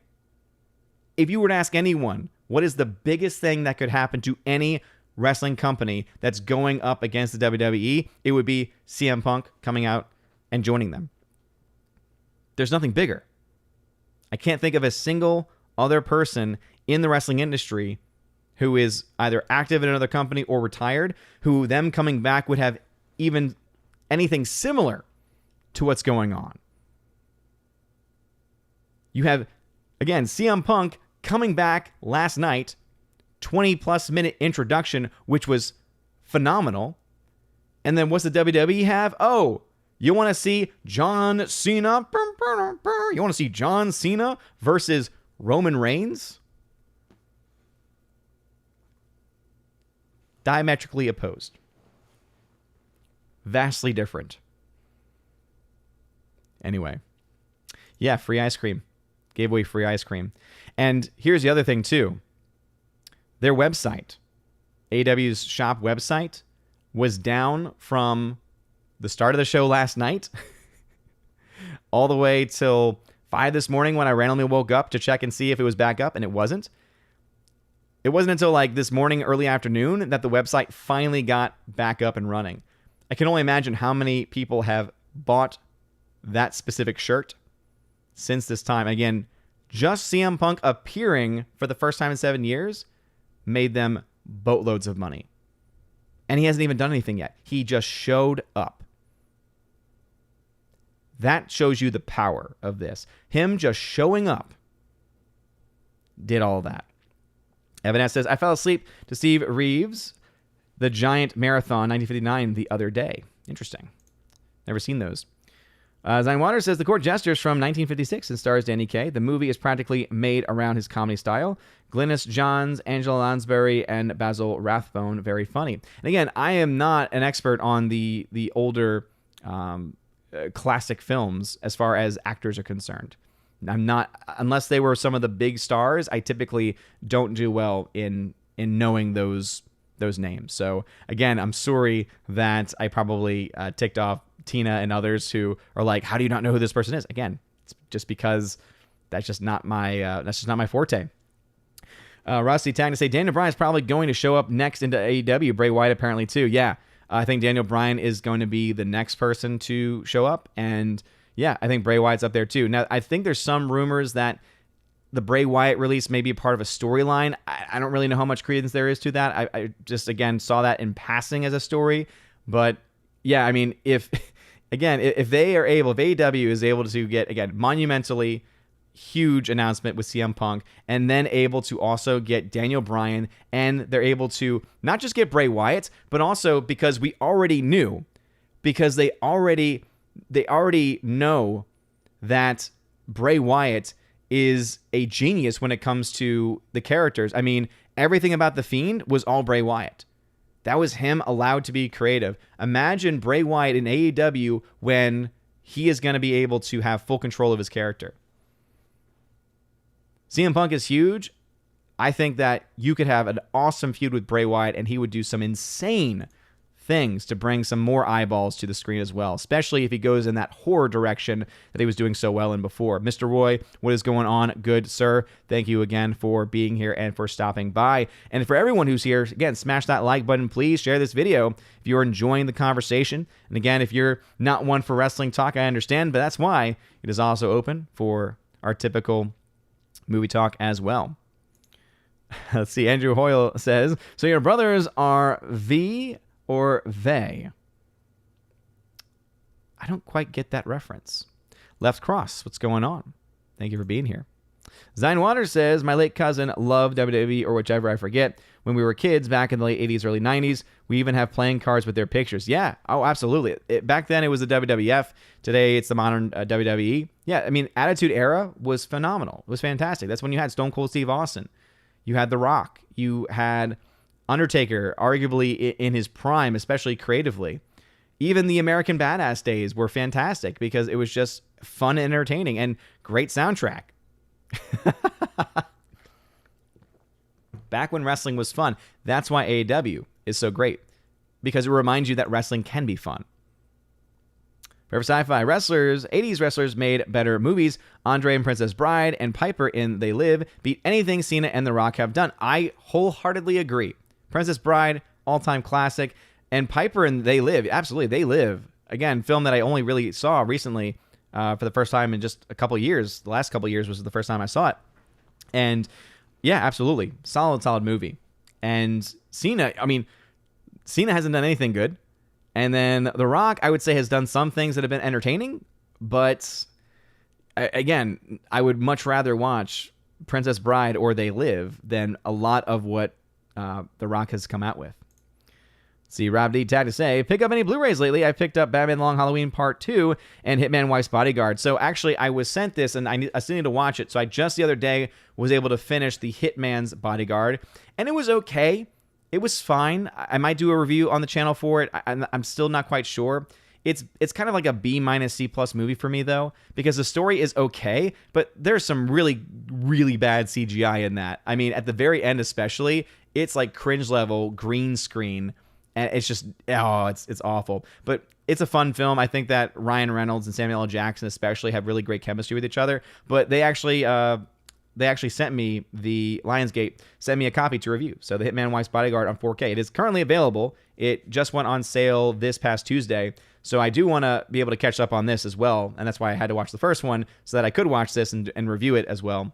if you were to ask anyone, what is the biggest thing that could happen to any wrestling company that's going up against the WWE, it would be CM Punk coming out and joining them. There's nothing bigger. I can't think of a single other person in the wrestling industry who is either active in another company or retired, who them coming back would have even anything similar to what's going on. You have, again, CM Punk coming back last night, 20-plus minute introduction, which was phenomenal. And then what's the WWE have? Oh, you want to see John Cena? You want to see John Cena versus Roman Reigns? Diametrically opposed. Vastly different. Anyway. Yeah, free ice cream. Gave away free ice cream. And here's the other thing, too. Their website, AEW's shop website, was down from the start of the show last night all the way till 5 this morning when I randomly woke up to check and see if it was back up, and it wasn't. It wasn't until like this morning, early afternoon, that the website finally got back up and running. I can only imagine how many people have bought that specific shirt since this time. Again, just CM Punk appearing for the first time in 7 years made them boatloads of money. And he hasn't even done anything yet. He just showed up. That shows you the power of this. Him just showing up did all that. Evan S. says, I fell asleep to Steve Reeves, The Giant Marathon 1959, the other day. Interesting. Never seen those. Zion Waters says The Court Jesters from 1956 and stars Danny Kaye. The movie is practically made around his comedy style. Glynis Johns, Angela Lansbury, and Basil Rathbone, very funny. And again, I am not an expert on the older classic films as far as actors are concerned. I'm not, unless they were some of the big stars. I typically don't do well in knowing those names. So again, I'm sorry that I probably ticked off Tina and others who are like, how do you not know who this person is? Again, it's just because that's just not my forte. Rusty tagged to say Daniel Bryan is probably going to show up next into AEW. Bray Wyatt apparently too. Yeah, I think Daniel Bryan is going to be the next person to show up, and yeah, I think Bray Wyatt's up there too. Now, I think there's some rumors that the Bray Wyatt release may be a part of a storyline. I don't really know how much credence there is to that. I just, again, saw that in passing as a story. But yeah, I mean, if AEW is able to get, again, monumentally huge announcement with CM Punk, and then able to also get Daniel Bryan, and they're able to not just get Bray Wyatt, but also because we already knew, because they already know that Bray Wyatt is a genius when it comes to the characters. I mean, everything about The Fiend was all Bray Wyatt. That was him allowed to be creative. Imagine Bray Wyatt in AEW when he is going to be able to have full control of his character. CM Punk is huge. I think that you could have an awesome feud with Bray Wyatt, and he would do some insane things to bring some more eyeballs to the screen as well, especially if he goes in that horror direction that he was doing so well in before. Mr. Roy, what is going on? Good, sir. Thank you again for being here and for stopping by. And for everyone who's here, again, smash that like button. Please share this video if you're enjoying the conversation. And again, if you're not one for wrestling talk, I understand, but that's why it is also open for our typical movie talk as well. Let's see. Andrew Hoyle says, so your brothers are V or they? I don't quite get that reference. Left Cross, what's going on? Thank you for being here. Zion Waters says, my late cousin loved WWE or whichever, I forget. When we were kids back in the late 80s, early 90s, we even have playing cards with their pictures. Yeah, oh, absolutely. Back then, it was the WWF. Today, it's the modern WWE. Yeah, I mean, Attitude Era was phenomenal. It was fantastic. That's when you had Stone Cold Steve Austin. You had The Rock. You had Undertaker, arguably in his prime, especially creatively. Even the American Badass days were fantastic because it was just fun and entertaining and great soundtrack. Back when wrestling was fun. That's why AEW is so great, because it reminds you that wrestling can be fun. Forever Sci-Fi wrestlers, 80s wrestlers made better movies. Andre and Princess Bride and Piper in They Live beat anything Cena and The Rock have done. I wholeheartedly agree. Princess Bride, all-time classic. And Piper in They Live, absolutely, They Live. Again, film that I only really saw recently for the first time in just a couple years. The last couple years was the first time I saw it. And yeah, absolutely. Solid movie. And Cena, I mean, Cena hasn't done anything good. And then The Rock, I would say, has done some things that have been entertaining. But again, I would much rather watch Princess Bride or They Live than a lot of what The Rock has come out with. See, Rob D. tagged to say, pick up any Blu-rays lately? I picked up Batman Long Halloween Part 2 and Hitman Wife's Bodyguard. So actually, I was sent this, and I still need to watch it. So I just the other day was able to finish the Hitman's Bodyguard, and it was okay. It was fine. I might do a review on the channel for it. I'm still not quite sure. It's kind of like a B- C+ movie for me, though, because the story is okay, but there's some really, really bad CGI in that. I mean, at the very end especially, it's like cringe level green screen. And it's just, it's awful. But it's a fun film. I think that Ryan Reynolds and Samuel L. Jackson especially have really great chemistry with each other. But they actually sent me, the Lionsgate sent me a copy to review. So the Hitman Wife's Bodyguard on 4K. It is currently available. It just went on sale this past Tuesday. So I do want to be able to catch up on this as well. And that's why I had to watch the first one so that I could watch this and review it as well.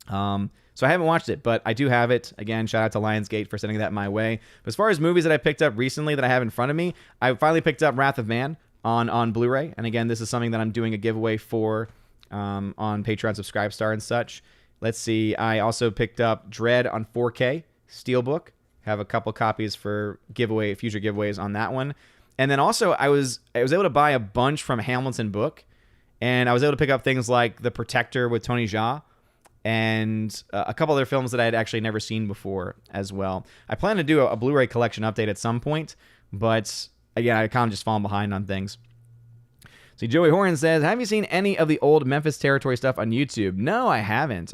So I haven't watched it, but I do have it. Again, shout out to Lionsgate for sending that my way. But as far as movies that I picked up recently that I have in front of me, I finally picked up Wrath of Man on Blu-ray. And again, this is something that I'm doing a giveaway for on Patreon, Subscribestar, and such. Let's see. I also picked up Dread on 4K, Steelbook. Have a couple copies for future giveaways on that one. And then also I was able to buy a bunch from Hamilton Book. And I was able to pick up things like The Protector with Tony Jaa and a couple other films that I had actually never seen before as well. I plan to do a Blu-ray collection update at some point, but again, I kind of just fallen behind on things. See, Joey Horn says, have you seen any of the old Memphis Territory stuff on YouTube? No, I haven't.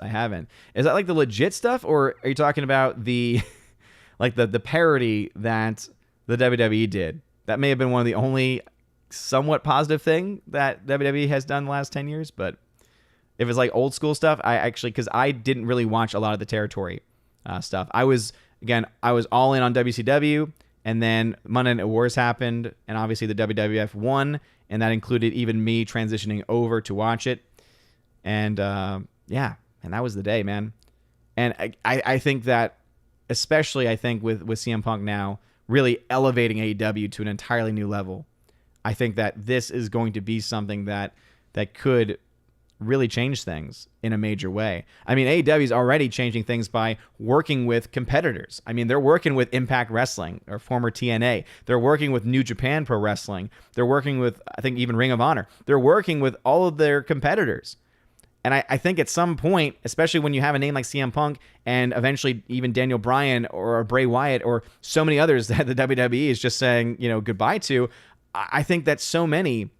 Is that like the legit stuff, or are you talking about the like the parody that the WWE did? That may have been one of the only somewhat positive thing that WWE has done the last 10 years, but if it's like old school stuff, because I didn't really watch a lot of the Territory stuff. I was all in on WCW, and then Monday Night Wars happened, and obviously the WWF won, and that included even me transitioning over to watch it. And and that was the day, man. And I think that, especially I think with CM Punk now really elevating AEW to an entirely new level, I think that this is going to be something that could really change things in a major way. I mean, AEW is already changing things by working with competitors. I mean, they're working with Impact Wrestling or former TNA. They're working with New Japan Pro Wrestling. They're working with, I think, even Ring of Honor. They're working with all of their competitors. And I think at some point, especially when you have a name like CM Punk and eventually even Daniel Bryan or Bray Wyatt or so many others that the WWE is just saying, goodbye to, I think that so many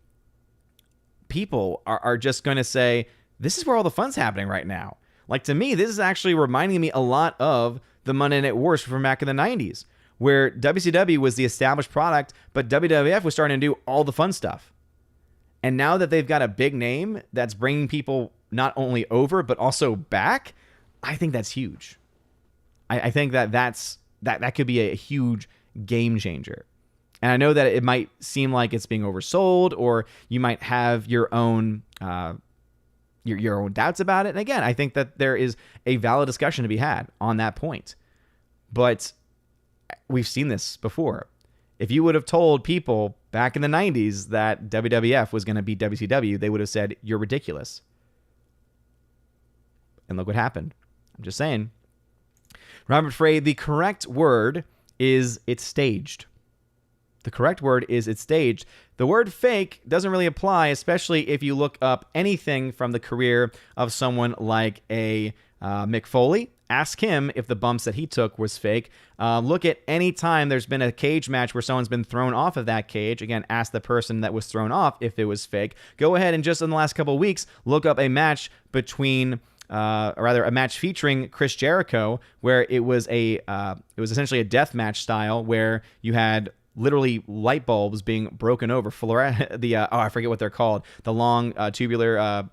people are just going to say, this is where all the fun's happening right now. Like, to me, this is actually reminding me a lot of the Monday Night Wars from back in the 90s, where WCW was the established product, but WWF was starting to do all the fun stuff. And now that they've got a big name that's bringing people not only over, but also back, I think that's huge. I think that could be a huge game changer. And I know that it might seem like it's being oversold, or you might have your own your own doubts about it. And again, I think that there is a valid discussion to be had on that point. But we've seen this before. If you would have told people back in the 90s that WWF was going to beat WCW, they would have said, you're ridiculous. And look what happened. I'm just saying. Robert Frey, the correct word is it's staged. The correct word is it's staged. The word fake doesn't really apply, especially if you look up anything from the career of someone like a Mick Foley. Ask him if the bumps that he took was fake. Look at any time there's been a cage match where someone's been thrown off of that cage. Again, ask the person that was thrown off if it was fake. Go ahead and just in the last couple of weeks, look up a match between... or rather, a match featuring Chris Jericho, where it was essentially a death match style, where you had literally light bulbs being broken over. I forget what they're called. The long tubular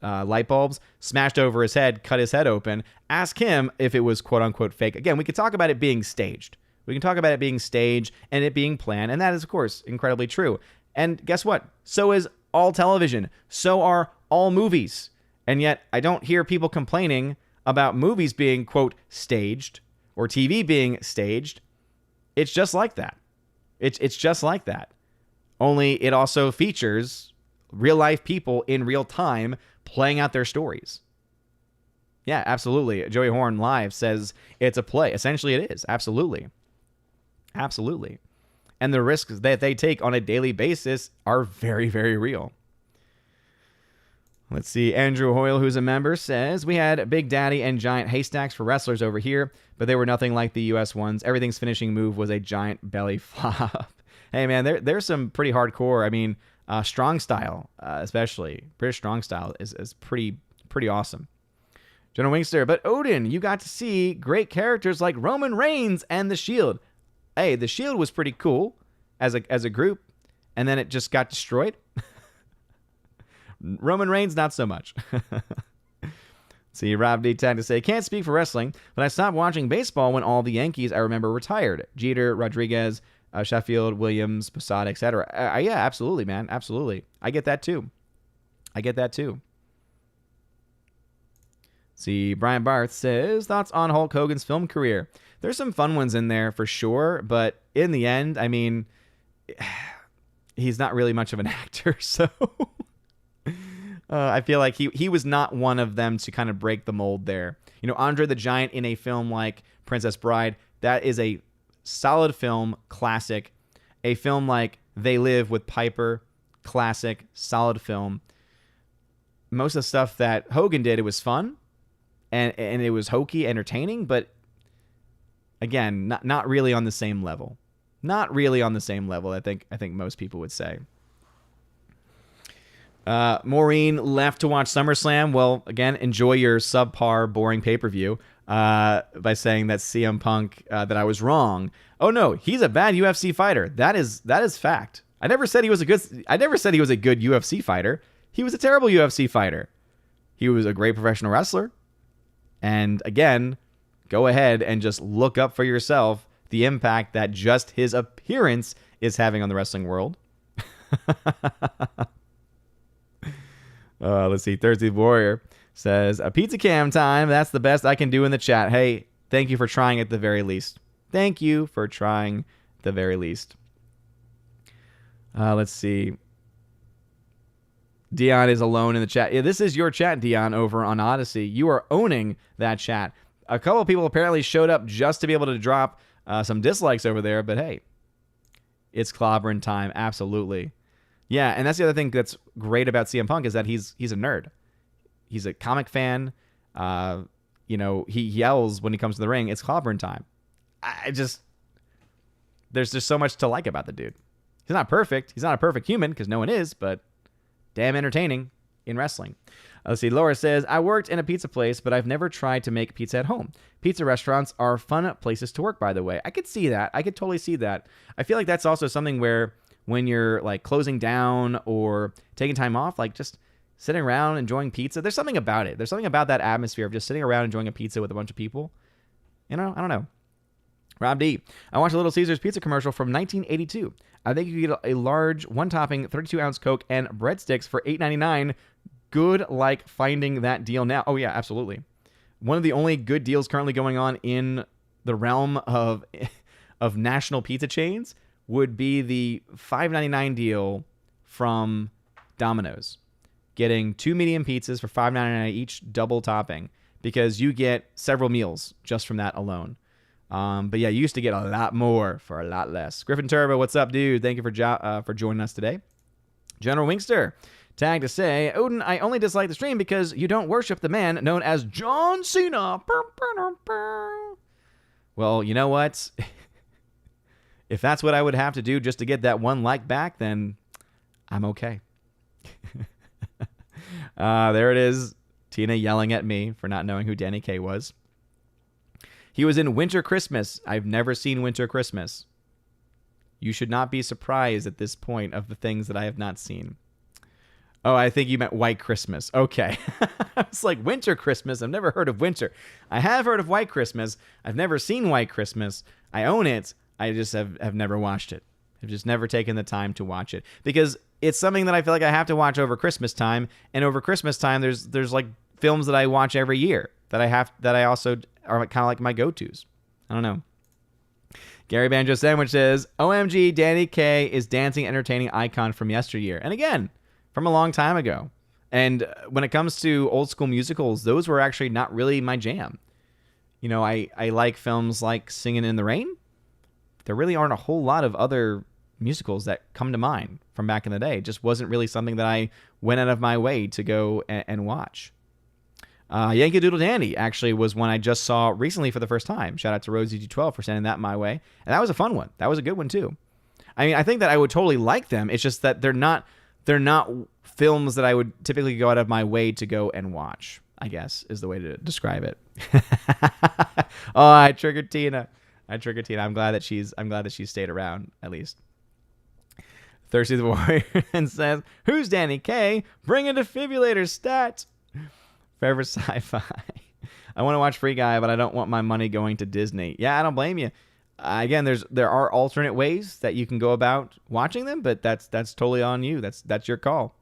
light bulbs smashed over his head, cut his head open. Ask him if it was quote unquote fake. Again, we could talk about it being staged. We can talk about it being staged and it being planned, and that is, of course, incredibly true. And guess what? So is all television. So are all movies. And yet, I don't hear people complaining about movies being, quote, staged, or TV being staged. It's just like that. It's just like that. Only it also features real-life people in real time playing out their stories. Yeah, absolutely. Joey Horn Live says it's a play. Essentially, it is. Absolutely. Absolutely. And the risks that they take on a daily basis are very, very real. Let's see. Andrew Hoyle, who's a member, says, we had Big Daddy and giant haystacks for wrestlers over here, but they were nothing like the U.S. ones. Everything's finishing move was a giant belly flop. Hey, man, there's some pretty hardcore. I mean, strong style, especially. British strong style is pretty awesome. General Wingster, but Odin, you got to see great characters like Roman Reigns and The Shield. Hey, The Shield was pretty cool as a group, and then it just got destroyed. Roman Reigns, not so much. See, Rob D. Tag to say, can't speak for wrestling, but I stopped watching baseball when all the Yankees I remember retired. Jeter, Rodriguez, Sheffield, Williams, Posada, etc. Yeah, absolutely, man. Absolutely. I get that too. See, Brian Barth says, thoughts on Hulk Hogan's film career? There's some fun ones in there for sure, but in the end, I mean, he's not really much of an actor, so... I feel like he was not one of them to kind of break the mold there. You know, Andre the Giant in a film like Princess Bride, that is a solid film, classic. A film like They Live with Piper, classic, solid film. most of the stuff that Hogan did, it was fun and it was hokey, entertaining, but again, not really on the same level. Not really on the same level, I think most people would say. Maureen left to watch SummerSlam. Well, again, enjoy your subpar, boring pay-per-view by saying that CM Punk, that I was wrong. Oh no, he's a bad UFC fighter. That is fact. I never said he was a good UFC fighter. He was a terrible UFC fighter. He was a great professional wrestler. And again, go ahead and just look up for yourself the impact that just his appearance is having on the wrestling world. Let's see. Thursday Warrior says, a pizza cam time. That's the best I can do in the chat. Hey, thank you for trying at the very least. Thank you for trying at the very least. Let's see. Dion is alone in the chat. Yeah, this is your chat, Dion, over on Odyssey. You are owning that chat. A couple of people apparently showed up just to be able to drop some dislikes over there, but hey, it's clobbering time. Absolutely. Yeah, and that's the other thing that's great about CM Punk is that he's a nerd. He's a comic fan. He yells when he comes to the ring. It's clobbering time. There's just so much to like about the dude. He's not perfect. He's not a perfect human because no one is, but damn entertaining in wrestling. Let's see. Laura says, I worked in a pizza place, but I've never tried to make pizza at home. Pizza restaurants are fun places to work, by the way. I could see that. I could totally see that. I feel like that's also something where when you're like closing down or taking time off, like just sitting around enjoying pizza, there's something about it. There's something about that atmosphere of just sitting around enjoying a pizza with a bunch of people. I don't know. Rob D. I watched a Little Caesars pizza commercial from 1982. I think you get a large one-topping 32-ounce Coke and breadsticks for $8.99. Good like finding that deal now. Oh, yeah, absolutely. One of the only good deals currently going on in the realm of national pizza chains would be the $5.99 deal from Domino's. Getting 2 medium pizzas for $5.99 each, double topping, because you get several meals just from that alone. But yeah, you used to get a lot more for a lot less. Griffin Turbo, what's up, dude? Thank you for joining us today. General Winkster, tagged to say, Odin, I only dislike the stream because you don't worship the man known as John Cena. Well, you know what? If that's what I would have to do just to get that one like back, then I'm okay. There it is. Tina yelling at me for not knowing who Danny Kaye was. He was in Winter Christmas. I've never seen Winter Christmas. You should not be surprised at this point of the things that I have not seen. Oh, I think you meant White Christmas. Okay. I was like, Winter Christmas? I've never heard of Winter. I have heard of White Christmas. I've never seen White Christmas. I own it. I just have never watched it. I've just never taken the time to watch it. Because it's something that I feel like I have to watch over Christmas time. And over Christmas time, there's like films that I watch every year that I also are kind of like my go-tos. I don't know. Gary Banjo Sandwich says, OMG, Danny Kaye is dancing entertaining icon from yesteryear. And again, from a long time ago. And when it comes to old school musicals, those were actually not really my jam. You know, I like films like Singin' in the Rain. There really aren't a whole lot of other musicals that come to mind from back in the day. It just wasn't really something that I went out of my way to go and watch. Yankee Doodle Dandy actually was one I just saw recently for the first time. Shout out to Rosie G12 for sending that my way. And that was a fun one. That was a good one too. I mean, I think that I would totally like them. It's just that they're not films that I would typically go out of my way to go and watch, I guess, is the way to describe it. Oh, I triggered Tina. I'm glad that she's stayed around, at least. Thirsty the Warrior and says, who's Danny Kaye? Bring a defibrillator stat. Forever Sci-Fi. I want to watch Free Guy, but I don't want my money going to Disney. Yeah, I don't blame you. Again, there are alternate ways that you can go about watching them, but that's totally on you. That's your call.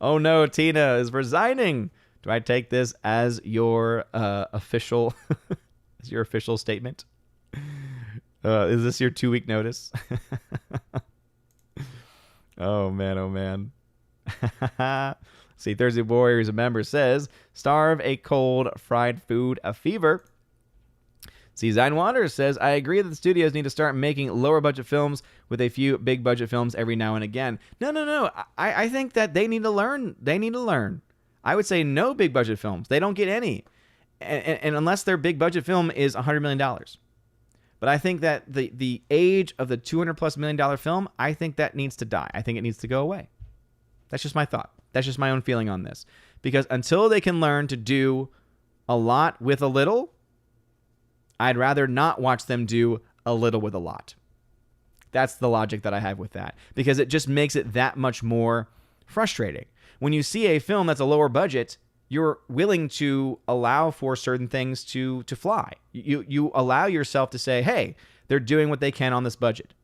Oh no, Tina is resigning. Do I take this as your official statement? Is this your 2-week notice? Oh man. See, Thursday Warriors, a member says, starve, a cold, fried food, a fever. See, Zine Waters says, I agree that the studios need to start making lower budget films with a few big budget films every now and again. No. I think that they need to learn. I would say no big budget films. They don't get any. And unless their big budget film is $100 million. But I think that the age of the $200+ million film, I think that needs to die. I think it needs to go away. That's just my thought. That's just my own feeling on this. Because until they can learn to do a lot with a little, I'd rather not watch them do a little with a lot. That's the logic that I have with that. Because it just makes it that much more frustrating. When you see a film that's a lower budget, you're willing to allow for certain things to fly. You allow yourself to say, hey, they're doing what they can on this budget.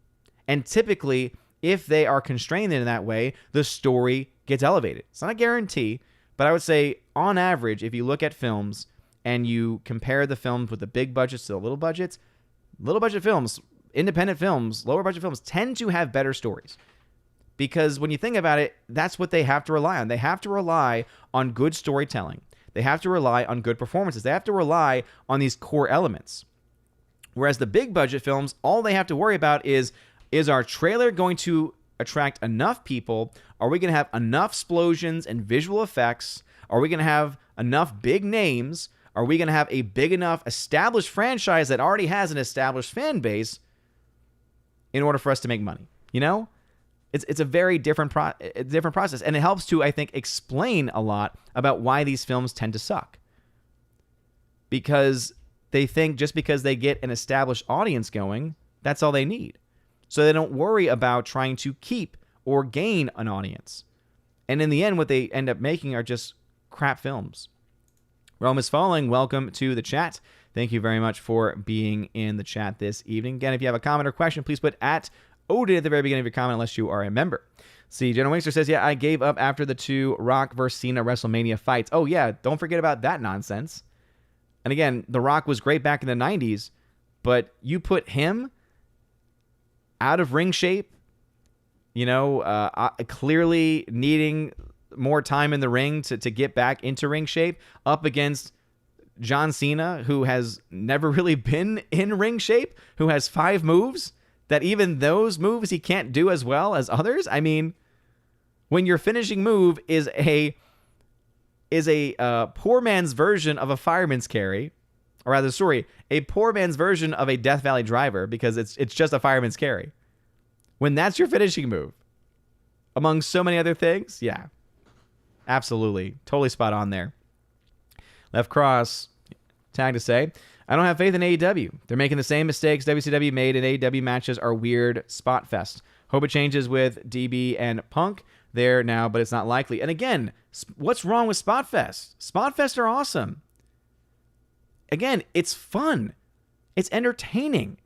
And typically, if they are constrained in that way, the story gets elevated. It's not a guarantee, but I would say on average, if you look at films and you compare the films with the big budgets to the little budget films, independent films, lower budget films tend to have better stories. Because when you think about it, that's what they have to rely on. They have to rely on good storytelling. They have to rely on good performances. They have to rely on these core elements. Whereas the big budget films, all they have to worry about is our trailer going to attract enough people? Are we going to have enough explosions and visual effects? Are we going to have enough big names? Are we going to have a big enough established franchise that already has an established fan base in order for us to make money? You know? It's a very different process, and it helps to, I think, explain a lot about why these films tend to suck. Because they think just because they get an established audience going, that's all they need. So they don't worry about trying to keep or gain an audience. And in the end, what they end up making are just crap films. Rome is Falling, welcome to the chat. Thank you very much for being in the chat this evening. Again, if you have a comment or question, please put @Odin at the very beginning of your comment unless you are a member. See, General Wingster says, yeah, I gave up after the 2 Rock versus Cena WrestleMania fights. Oh, yeah, don't forget about that nonsense. And again, The Rock was great back in the 90s, but you put him out of ring shape, clearly needing more time in the ring to get back into ring shape, up against John Cena, who has never really been in ring shape, who has 5 moves, that even those moves he can't do as well as others. I mean, when your finishing move is a poor man's version of a fireman's carry, or rather, a poor man's version of a Death Valley driver, because it's just a fireman's carry. When that's your finishing move, among so many other things, yeah, absolutely, totally spot on there. Left Cross, tag to say, I don't have faith in AEW. They're making the same mistakes WCW made, and AEW matches are weird spot fest. Hope it changes with DB and Punk there now, but it's not likely. And again, what's wrong with spot fest? Spot fest are awesome. Again, it's fun. It's entertaining.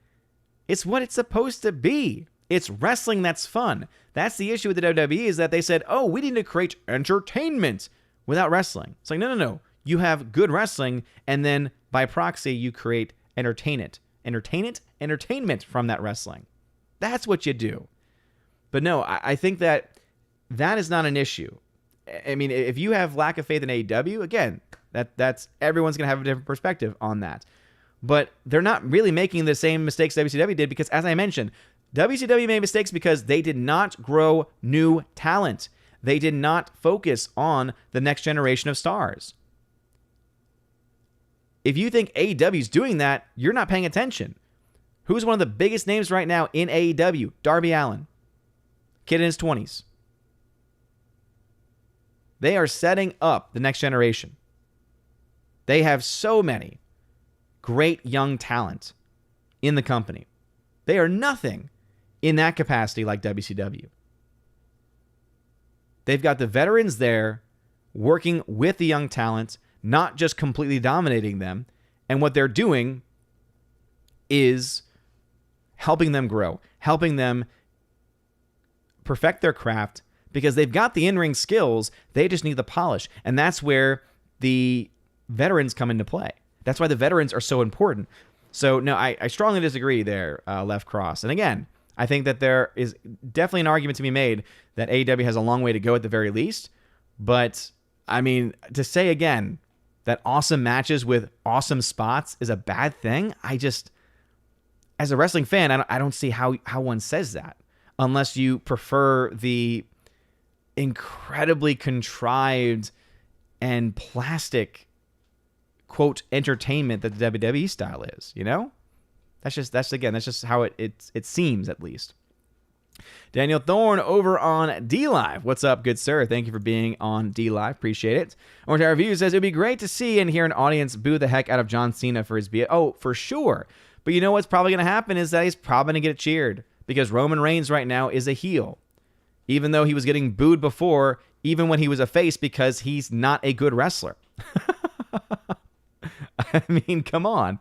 It's what it's supposed to be. It's wrestling that's fun. That's the issue with the WWE, is that they said, oh, we need to create entertainment without wrestling. It's like, no. You have good wrestling, and then by proxy, you create entertainment from that wrestling. That's what you do. But no, I think that is not an issue. I mean, if you have lack of faith in AEW, again, that's everyone's going to have a different perspective on that. But they're not really making the same mistakes WCW did, because, as I mentioned, WCW made mistakes because they did not grow new talent. They did not focus on the next generation of stars. If you think AEW is doing that, you're not paying attention. Who's one of the biggest names right now in AEW? Darby Allin. Kid in his 20s. They are setting up the next generation. They have so many great young talent in the company. They are nothing in that capacity like WCW. They've got the veterans there working with the young talent, not just completely dominating them. And what they're doing is helping them grow, helping them perfect their craft, because they've got the in-ring skills. They just need the polish. And that's where the veterans come into play. That's why the veterans are so important. So, no, I strongly disagree there, Left Cross. And again, I think that there is definitely an argument to be made that AEW has a long way to go at the very least. But, I mean, to say again that awesome matches with awesome spots is a bad thing. As a wrestling fan, I don't see how one says that unless you prefer the incredibly contrived and plastic, quote, entertainment that the WWE style is, you know? That's just how it seems, at least. Daniel Thorne over on D-Live. What's up, good sir? Thank you for being on D-Live. Appreciate it. OMB Reviews says, it would be great to see and hear an audience boo the heck out of John Cena for his BS. Oh, for sure. But you know what's probably going to happen is that he's probably going to get cheered because Roman Reigns right now is a heel. Even though he was getting booed before, even when he was a face, because he's not a good wrestler. I mean, come on.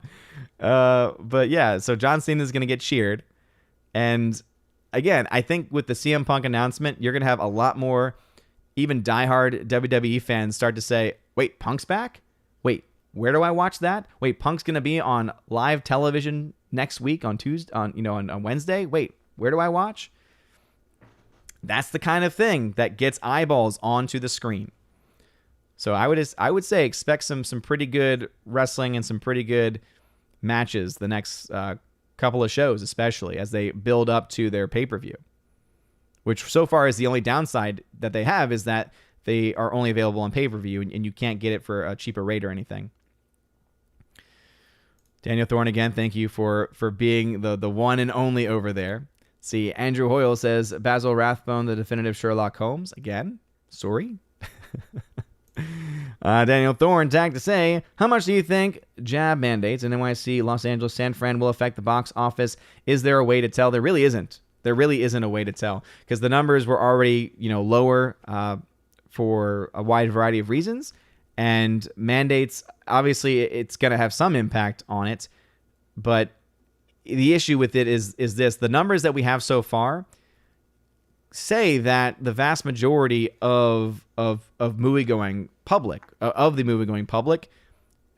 But yeah, so John Cena is going to get cheered. And again, I think with the CM Punk announcement, you're going to have a lot more even diehard WWE fans start to say, wait, Punk's back? Wait, where do I watch that? Wait, Punk's going to be on live television next week on Tuesday, on Wednesday? Wait, where do I watch? That's the kind of thing that gets eyeballs onto the screen. So I would say expect some pretty good wrestling and some pretty good matches the next couple of shows, especially as they build up to their pay-per-view, which so far is the only downside that they have, is that they are only available on pay-per-view and you can't get it for a cheaper rate or anything. Daniel Thorne, again, thank you for being the one and only over there. See, Andrew Hoyle says, Basil Rathbone, the definitive Sherlock Holmes. Again, sorry. Daniel Thorne tagged to say, how much do you think jab mandates in NYC, Los Angeles, San Fran will affect the box office? Is there a way to tell? There really isn't. There really isn't a way to tell because the numbers were already, lower for a wide variety of reasons. And mandates, obviously, it's going to have some impact on it. But the issue with it is this. The numbers that we have so far say that the vast majority of movie-going public,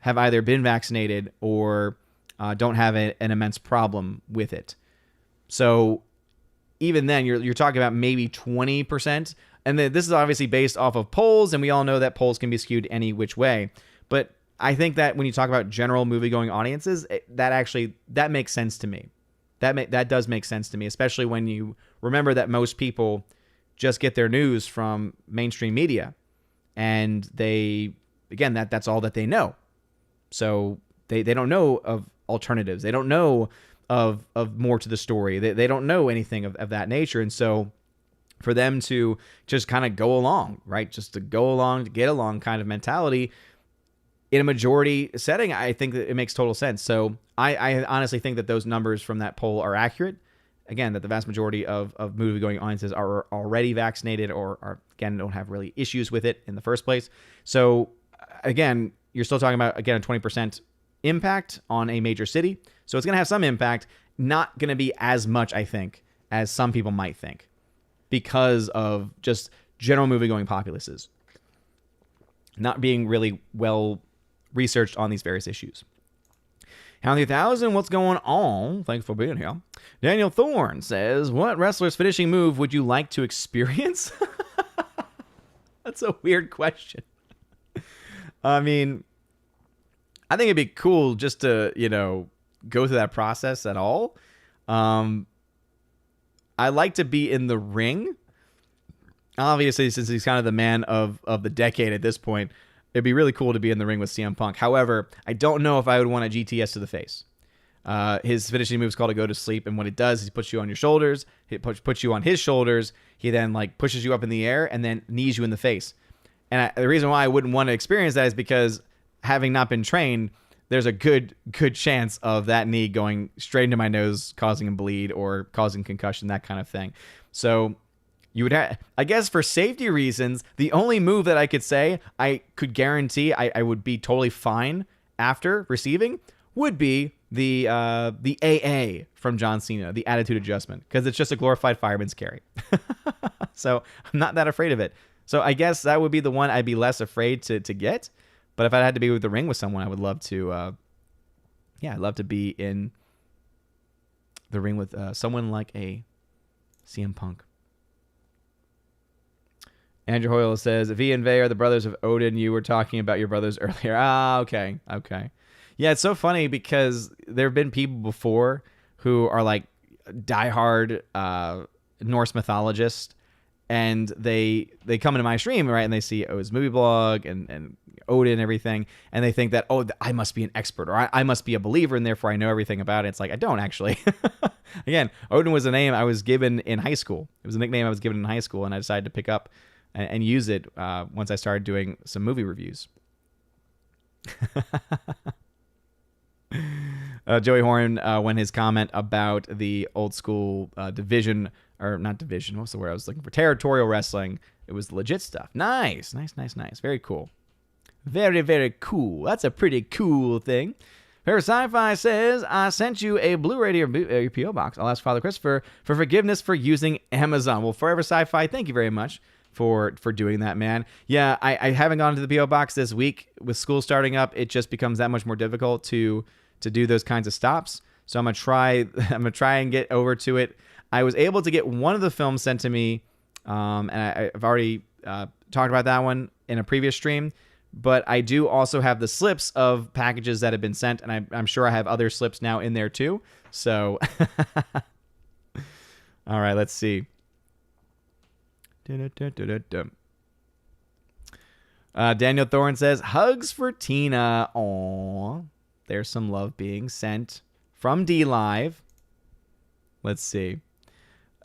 have either been vaccinated or don't have an immense problem with it. So even then, you're talking about maybe 20%. And then this is obviously based off of polls, and we all know that polls can be skewed any which way. But I think that when you talk about general movie-going audiences, that makes sense to me. That does make sense to me, especially when you remember that most people just get their news from mainstream media, and that's all that they know. So they don't know of alternatives. They don't know of more to the story. They don't know anything of that nature, and so for them to just kind of go along, right? Just to go along, to get along kind of mentality in a majority setting, I think that it makes total sense. So I honestly think that those numbers from that poll are accurate. Again, that the vast majority of movie-going audiences are already vaccinated or don't have really issues with it in the first place. So again, you're still talking about, again, a 20% impact on a major city. So it's going to have some impact, not going to be as much, I think, as some people might think, because of just general movie-going populaces not being really well researched on these various issues. Hound 3000, what's going on? Thanks for being here. Daniel Thorne says, what wrestler's finishing move would you like to experience? That's a weird question. I mean, I think it'd be cool just to, go through that process at all. I like to be in the ring. Obviously, since he's kind of the man of the decade at this point, it'd be really cool to be in the ring with CM Punk. However, I don't know if I would want a GTS to the face. His finishing move is called a go to sleep, and what it does is he puts you on your shoulders, he puts you on his shoulders, he then pushes you up in the air and then knees you in the face. And the reason why I wouldn't want to experience that is because, having not been trained, there's a good chance of that knee going straight into my nose, causing a bleed or causing concussion, that kind of thing. So you would have, I guess, for safety reasons, the only move that I could say I could guarantee I would be totally fine after receiving would be the AA from John Cena, the attitude adjustment, because it's just a glorified fireman's carry. So I'm not that afraid of it. So I guess that would be the one I'd be less afraid to get. But if I had to be with the ring with someone, I would love to, I'd love to be in the ring with someone like a CM Punk. Andrew Hoyle says, V and Vey are the brothers of Odin. You were talking about your brothers earlier. Ah, okay. Okay. Yeah, it's so funny because there have been people before who are like diehard Norse mythologists, and they come into my stream, right, and they see his movie blog and Odin and everything, and they think that, oh, I must be an expert, or I must be a believer, and therefore I know everything about it. It's like, I don't actually. Again, Odin was a name I was given in high school. It was a nickname I was given in high school, and I decided to pick up and use it once I started doing some movie reviews. Joey Horn, when his comment about the old school division, or not division, what's the word I was looking for? Territorial wrestling. It was legit stuff. Nice. Very cool. Very, very cool. That's a pretty cool thing. Fair Sci-Fi says, I sent you a Blu-ray to your P.O. box. I'll ask Father Christopher for forgiveness for using Amazon. Well, Forever Sci-Fi, thank you very much for doing that, man. Yeah, I haven't gone to the P.O. box this week. With school starting up, it just becomes that much more difficult to do those kinds of stops. So I'm gonna try and get over to it. I was able to get one of the films sent to me, and I've already talked about that one in a previous stream. But I do also have the slips of packages that have been sent, and I'm sure I have other slips now in there too. So, all right, let's see. Daniel Thorne says, hugs for Tina. Aww. There's some love being sent from D Live. Let's see.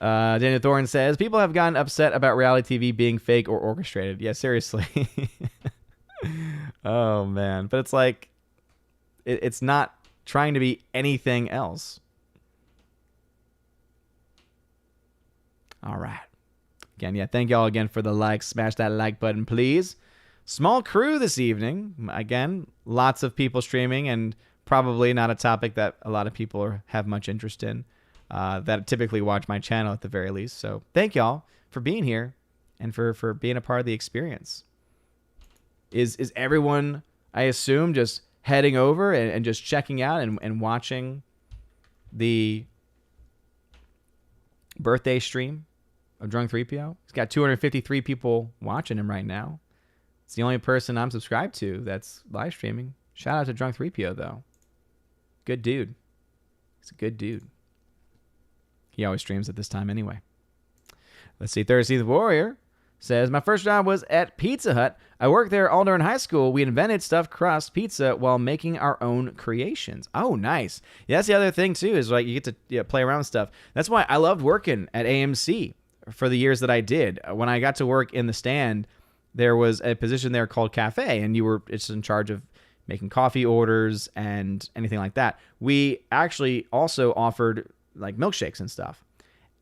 Daniel Thorne says, people have gotten upset about reality TV being fake or orchestrated. Yeah, seriously. Oh, man. But it's like, it's not trying to be anything else. All right. Again, yeah, thank y'all again for the likes. Smash that like button, please. Small crew this evening. Again, lots of people streaming, and probably not a topic that a lot of people have much interest in, that typically watch my channel at the very least. So thank y'all for being here and for being a part of the experience. Is everyone, I assume, just heading over and just checking out and watching the birthday stream of Drunk 3PO? He's got 253 people watching him right now. It's the only person I'm subscribed to that's live streaming. Shout out to Drunk 3PO, though. Good dude. He's a good dude. He always streams at this time anyway. Let's see. Thursday the Warrior says, my first job was at Pizza Hut. I worked there all during high school. We invented stuffed crust pizza while making our own creations. Oh, nice. Yeah, that's the other thing, too, is like you get to play around with stuff. That's why I loved working at AMC for the years that I did. When I got to work in the stand, there was a position there called cafe, and you were just in charge of making coffee orders and anything like that. We actually also offered like milkshakes and stuff.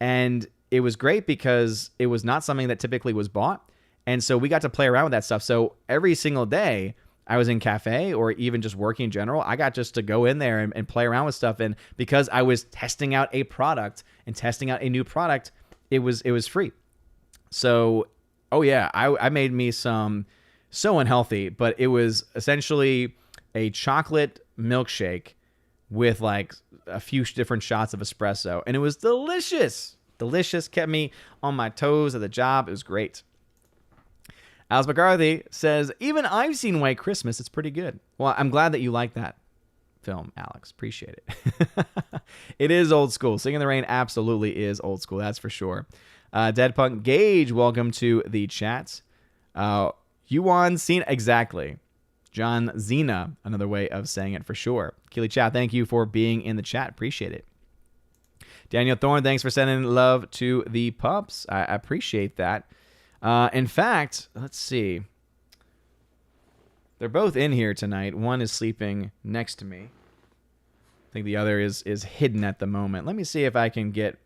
And it was great because it was not something that typically was bought. And so we got to play around with that stuff. So every single day I was in cafe or even just working in general, I got just to go in there and play around with stuff. And because I was testing out a product and testing out a new product, it was free. So, oh yeah, I made me some so unhealthy, but it was essentially a chocolate milkshake with like a few different shots of espresso. And it was delicious. Delicious. Kept me on my toes at the job. It was great. Alice McCarthy says, even I've seen White Christmas. It's pretty good. Well, I'm glad that you like that film, Alex. Appreciate it. It is old school. Sing in the Rain absolutely is old school. That's for sure. Dead Punk Gage, welcome to the chat. Yuan Cena, exactly. John Zena, another way of saying it for sure. Keely Chow, thank you for being in the chat. Appreciate it. Daniel Thorne, thanks for sending love to the pups. I appreciate that. In fact, let's see. They're both in here tonight. One is sleeping next to me. I think the other is hidden at the moment. Let me see if I can get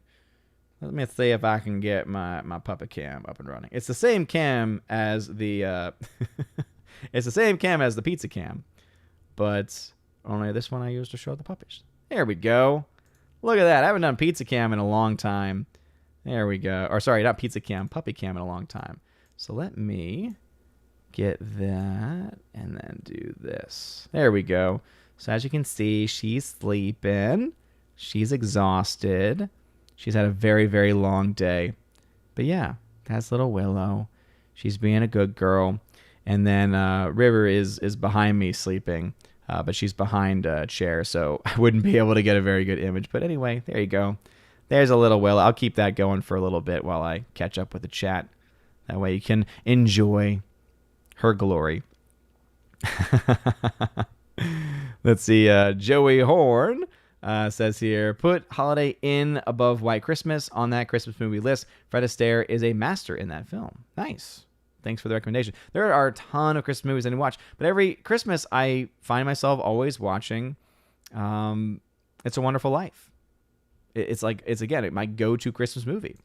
my puppet cam up and running. It's the same cam as the it's the same cam as the pizza cam, but only this one I use to show the puppies. There we go. Look at that. I haven't done pizza cam in a long time. There we go. Or sorry, not pizza cam, puppy cam in a long time. So let me get that and then do this. There we go. So as you can see, she's sleeping. She's exhausted. She's had a very, very long day. But yeah, that's little Willow. She's being a good girl. And then River is behind me sleeping, but she's behind a chair, so I wouldn't be able to get a very good image. But anyway, there you go. There's a little Willow. I'll keep that going for a little bit while I catch up with the chat. That way you can enjoy her glory. Let's see. Joey Horn says here, put Holiday Inn above White Christmas on that Christmas movie list. Fred Astaire is a master in that film. Nice. Thanks for the recommendation. There are a ton of Christmas movies I need to watch, but every Christmas I find myself always watching It's a Wonderful Life. It's again my go-to Christmas movie.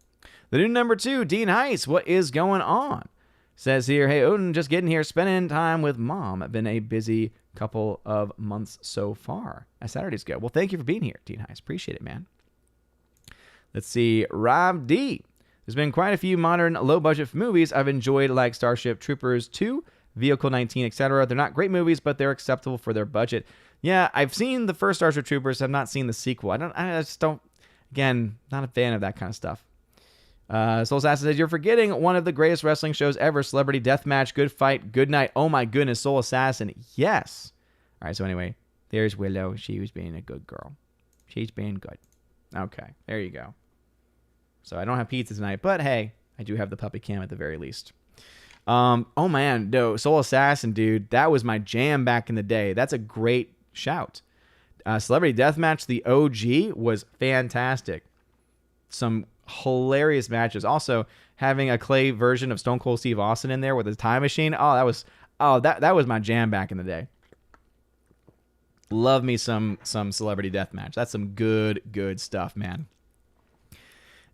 The new number 2, Dean Heiss, what is going on? Says here, hey, Odin, just getting here, spending time with mom. I've been a busy couple of months so far. As Saturdays go. Well, thank you for being here, Dean Heiss. Appreciate it, man. Let's see, Rob D. There's been quite a few modern, low-budget movies I've enjoyed, like Starship Troopers 2, Vehicle 19, etc. They're not great movies, but they're acceptable for their budget. Yeah, I've seen the first Starship Troopers. I've not seen the sequel. I just don't. Again, not a fan of that kind of stuff. Soul Assassin says, you're forgetting one of the greatest wrestling shows ever, Celebrity Deathmatch, Good Fight, Good Night. Oh my goodness, Soul Assassin. Yes. All right, so anyway, there's Willow. She was being a good girl. She's being good. Okay, there you go. So I don't have pizza tonight, but hey, I do have the puppy cam at the very least. Oh man, no, Soul Assassin, dude, that was my jam back in the day. That's a great shout. Celebrity Deathmatch, the OG, was fantastic. Some hilarious matches. Also, having a clay version of Stone Cold Steve Austin in there with his time machine. That was my jam back in the day. Love me some Celebrity Deathmatch. That's some good stuff, man.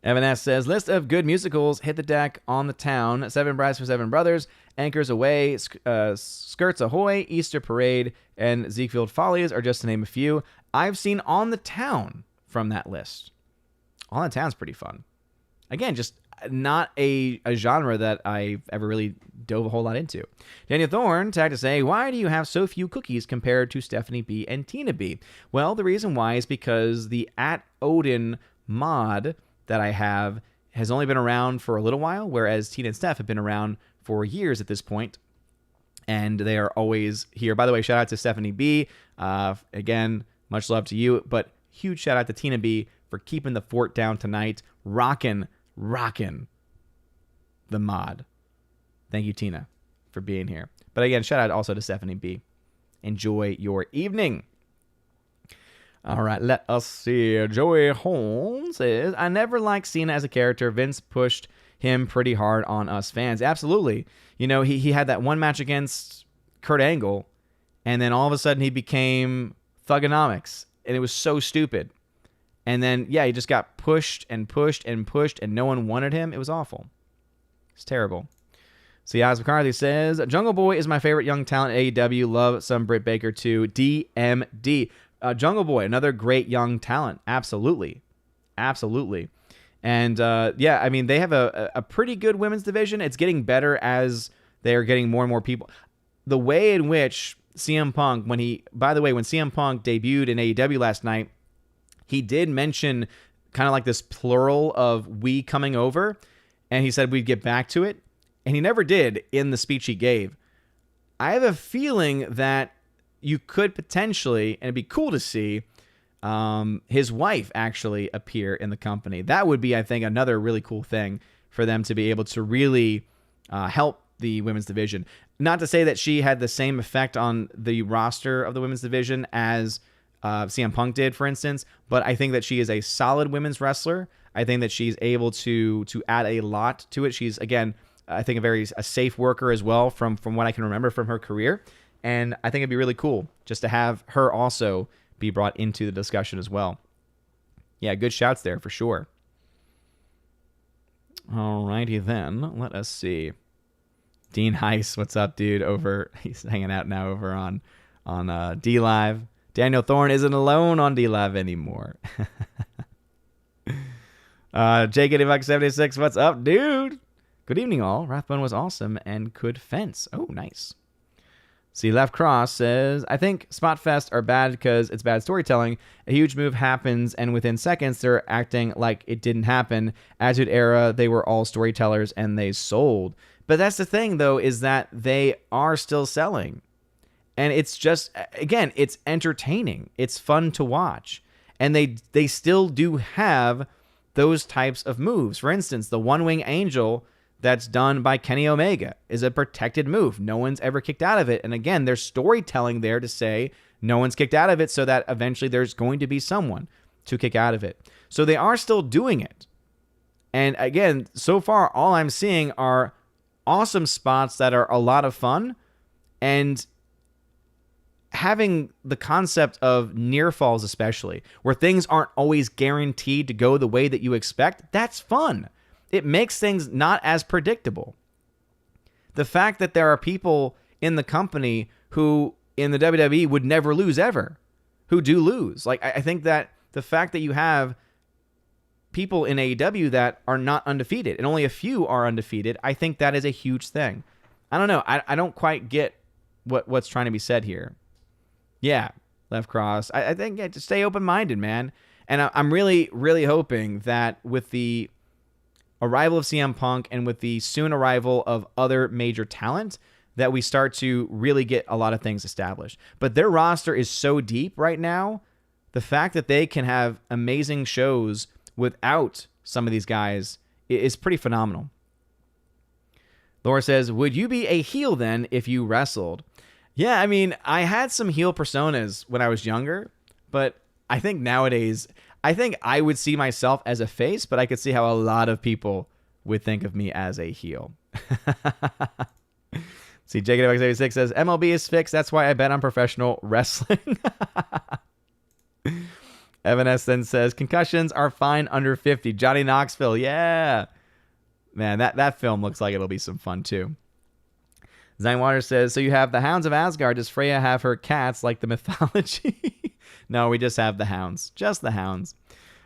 Evan S. says, list of good musicals, Hit the Deck, On the Town, Seven Brides for Seven Brothers, Anchors Away, Skirts Ahoy, Easter Parade, and Ziegfeld Follies are just to name a few. I've seen On the Town from that list. On the Town's pretty fun. Again, just not a genre that I've ever really dove a whole lot into. Daniel Thorne tagged to say, why do you have so few cookies compared to Stephanie B and Tina B? Well, the reason why is because the @Odin mod that I have has only been around for a little while, whereas Tina and Steph have been around for years at this point, and they are always here. By the way, shout out to Stephanie B. Again, much love to you, but huge shout out to Tina B for keeping the fort down tonight, rocking the mod. Thank you, Tina, for being here. But again, shout out also to Stephanie B. Enjoy your evening. All right, let us see. Joey Holmes says, I never liked Cena as a character. Vince pushed him pretty hard on us fans. Absolutely. You know, he had that one match against Kurt Angle, and then all of a sudden he became Thugonomics, and it was so stupid. And then, yeah, he just got pushed, and no one wanted him. It was awful. It's terrible. So, Yaz McCarthy says, Jungle Boy is my favorite young talent at AEW. Love some Britt Baker too. DMD. Jungle Boy, another great young talent. Absolutely. And, yeah, I mean, they have a pretty good women's division. It's getting better as they're getting more and more people. The way in which CM Punk, when CM Punk debuted in AEW last night, he did mention kind of like this plural of we coming over, and he said we'd get back to it, and he never did in the speech he gave. I have a feeling that you could potentially, and it'd be cool to see, his wife actually appear in the company. That would be, I think, another really cool thing for them to be able to really help the women's division. Not to say that she had the same effect on the roster of the women's division as CM Punk did, for instance, but I think that she is a solid women's wrestler. I think that she's able to add a lot to it. She's, again, I think a safe worker as well from what I can remember from her career. And I think it'd be really cool just to have her also be brought into the discussion as well. Yeah, good shouts there for sure. Alrighty then, let us see. Dean Heiss, what's up, dude? He's hanging out now over on D-Live. Daniel Thorne isn't alone on D-Live anymore. JKD76, what's up, dude? Good evening, all. Rathbone was awesome and could fence. Oh, nice. See, Left Cross says, I think Spotfest are bad because it's bad storytelling. A huge move happens, and within seconds, they're acting like it didn't happen. Attitude Era, they were all storytellers, and they sold. But that's the thing, though, is that they are still selling. And it's just, again, it's entertaining. It's fun to watch. And they still do have those types of moves. For instance, the one-wing angel that's done by Kenny Omega is a protected move. No one's ever kicked out of it. And again, there's storytelling there to say no one's kicked out of it so that eventually there's going to be someone to kick out of it. So they are still doing it. And again, so far, all I'm seeing are awesome spots that are a lot of fun, and having the concept of near falls, especially where things aren't always guaranteed to go the way that you expect, that's fun. It makes things not as predictable. The fact that there are people in the company who in the WWE would never lose ever, who do lose. Like, I think that the fact that you have people in AEW that are not undefeated and only a few are undefeated, I think that is a huge thing. I don't know. I don't quite get what's trying to be said here. Yeah, left cross. I think to stay open-minded, man. And I'm really, really hoping that with the arrival of CM Punk and with the soon arrival of other major talent, that we start to really get a lot of things established. But their roster is so deep right now. The fact that they can have amazing shows without some of these guys is pretty phenomenal. Laura says, would you be a heel then if you wrestled? Yeah, I mean, I had some heel personas when I was younger, but I think nowadays, I think I would see myself as a face, but I could see how a lot of people would think of me as a heel. See, JakedX86 says, MLB is fixed. That's why I bet on professional wrestling. Evan S. then says, concussions are fine under 50. Johnny Knoxville, yeah. Man, that film looks like it'll be some fun, too. Zine Waters says, so you have the Hounds of Asgard. Does Freya have her cats like the mythology? No, we just have the hounds. Just the hounds.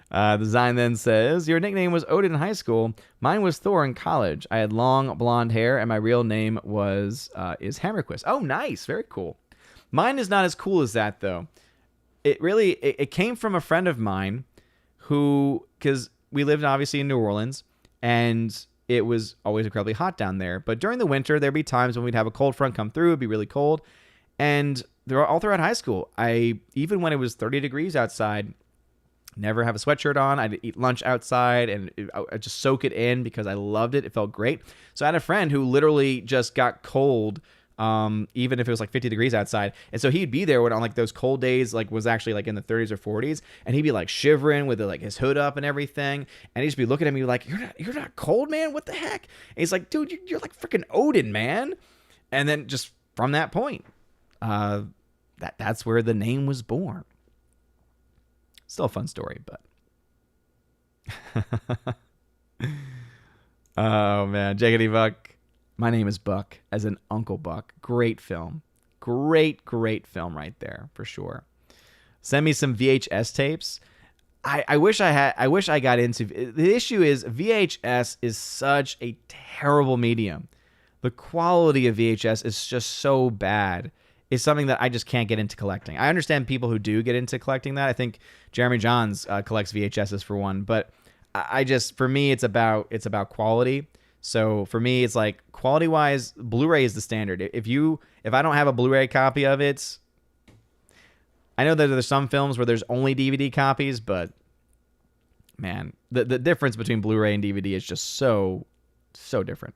The Zine then says, your nickname was Odin in high school. Mine was Thor in college. I had long blonde hair, and my real name is Hammerquist. Oh, nice. Very cool. Mine is not as cool as that, though. It came from a friend of mine who, because we lived obviously in New Orleans, and it was always incredibly hot down there. But during the winter, there'd be times when we'd have a cold front come through. It'd be really cold. And all throughout high school, even when it was 30 degrees outside, never have a sweatshirt on. I'd eat lunch outside, and I'd just soak it in because I loved it. It felt great. So I had a friend who literally just got cold, even if it was like 50 degrees outside. And so he'd be there when on like those cold days, like was actually like in the 30s or 40s, and he'd be like shivering with like his hood up and everything. And he'd just be looking at me like, you're not cold, man? What the heck? And he's like, dude, you're like freaking Odin, man. And then just from that point, that's where the name was born. Still a fun story, but oh man, Jaggedy Buck. My name is Buck, as in Uncle Buck. Great film. Great film right there, for sure. Send me some VHS tapes. I wish I got into... The issue is VHS is such a terrible medium. The quality of VHS is just so bad. It's something that I just can't get into collecting. I understand people who do get into collecting that. I think Jeremy Johns collects VHSs for one, but for me, it's about quality. So for me, it's like quality-wise, Blu-ray is the standard. If I don't have a Blu-ray copy of it, I know that there's some films where there's only DVD copies, but man, the difference between Blu-ray and DVD is just so different.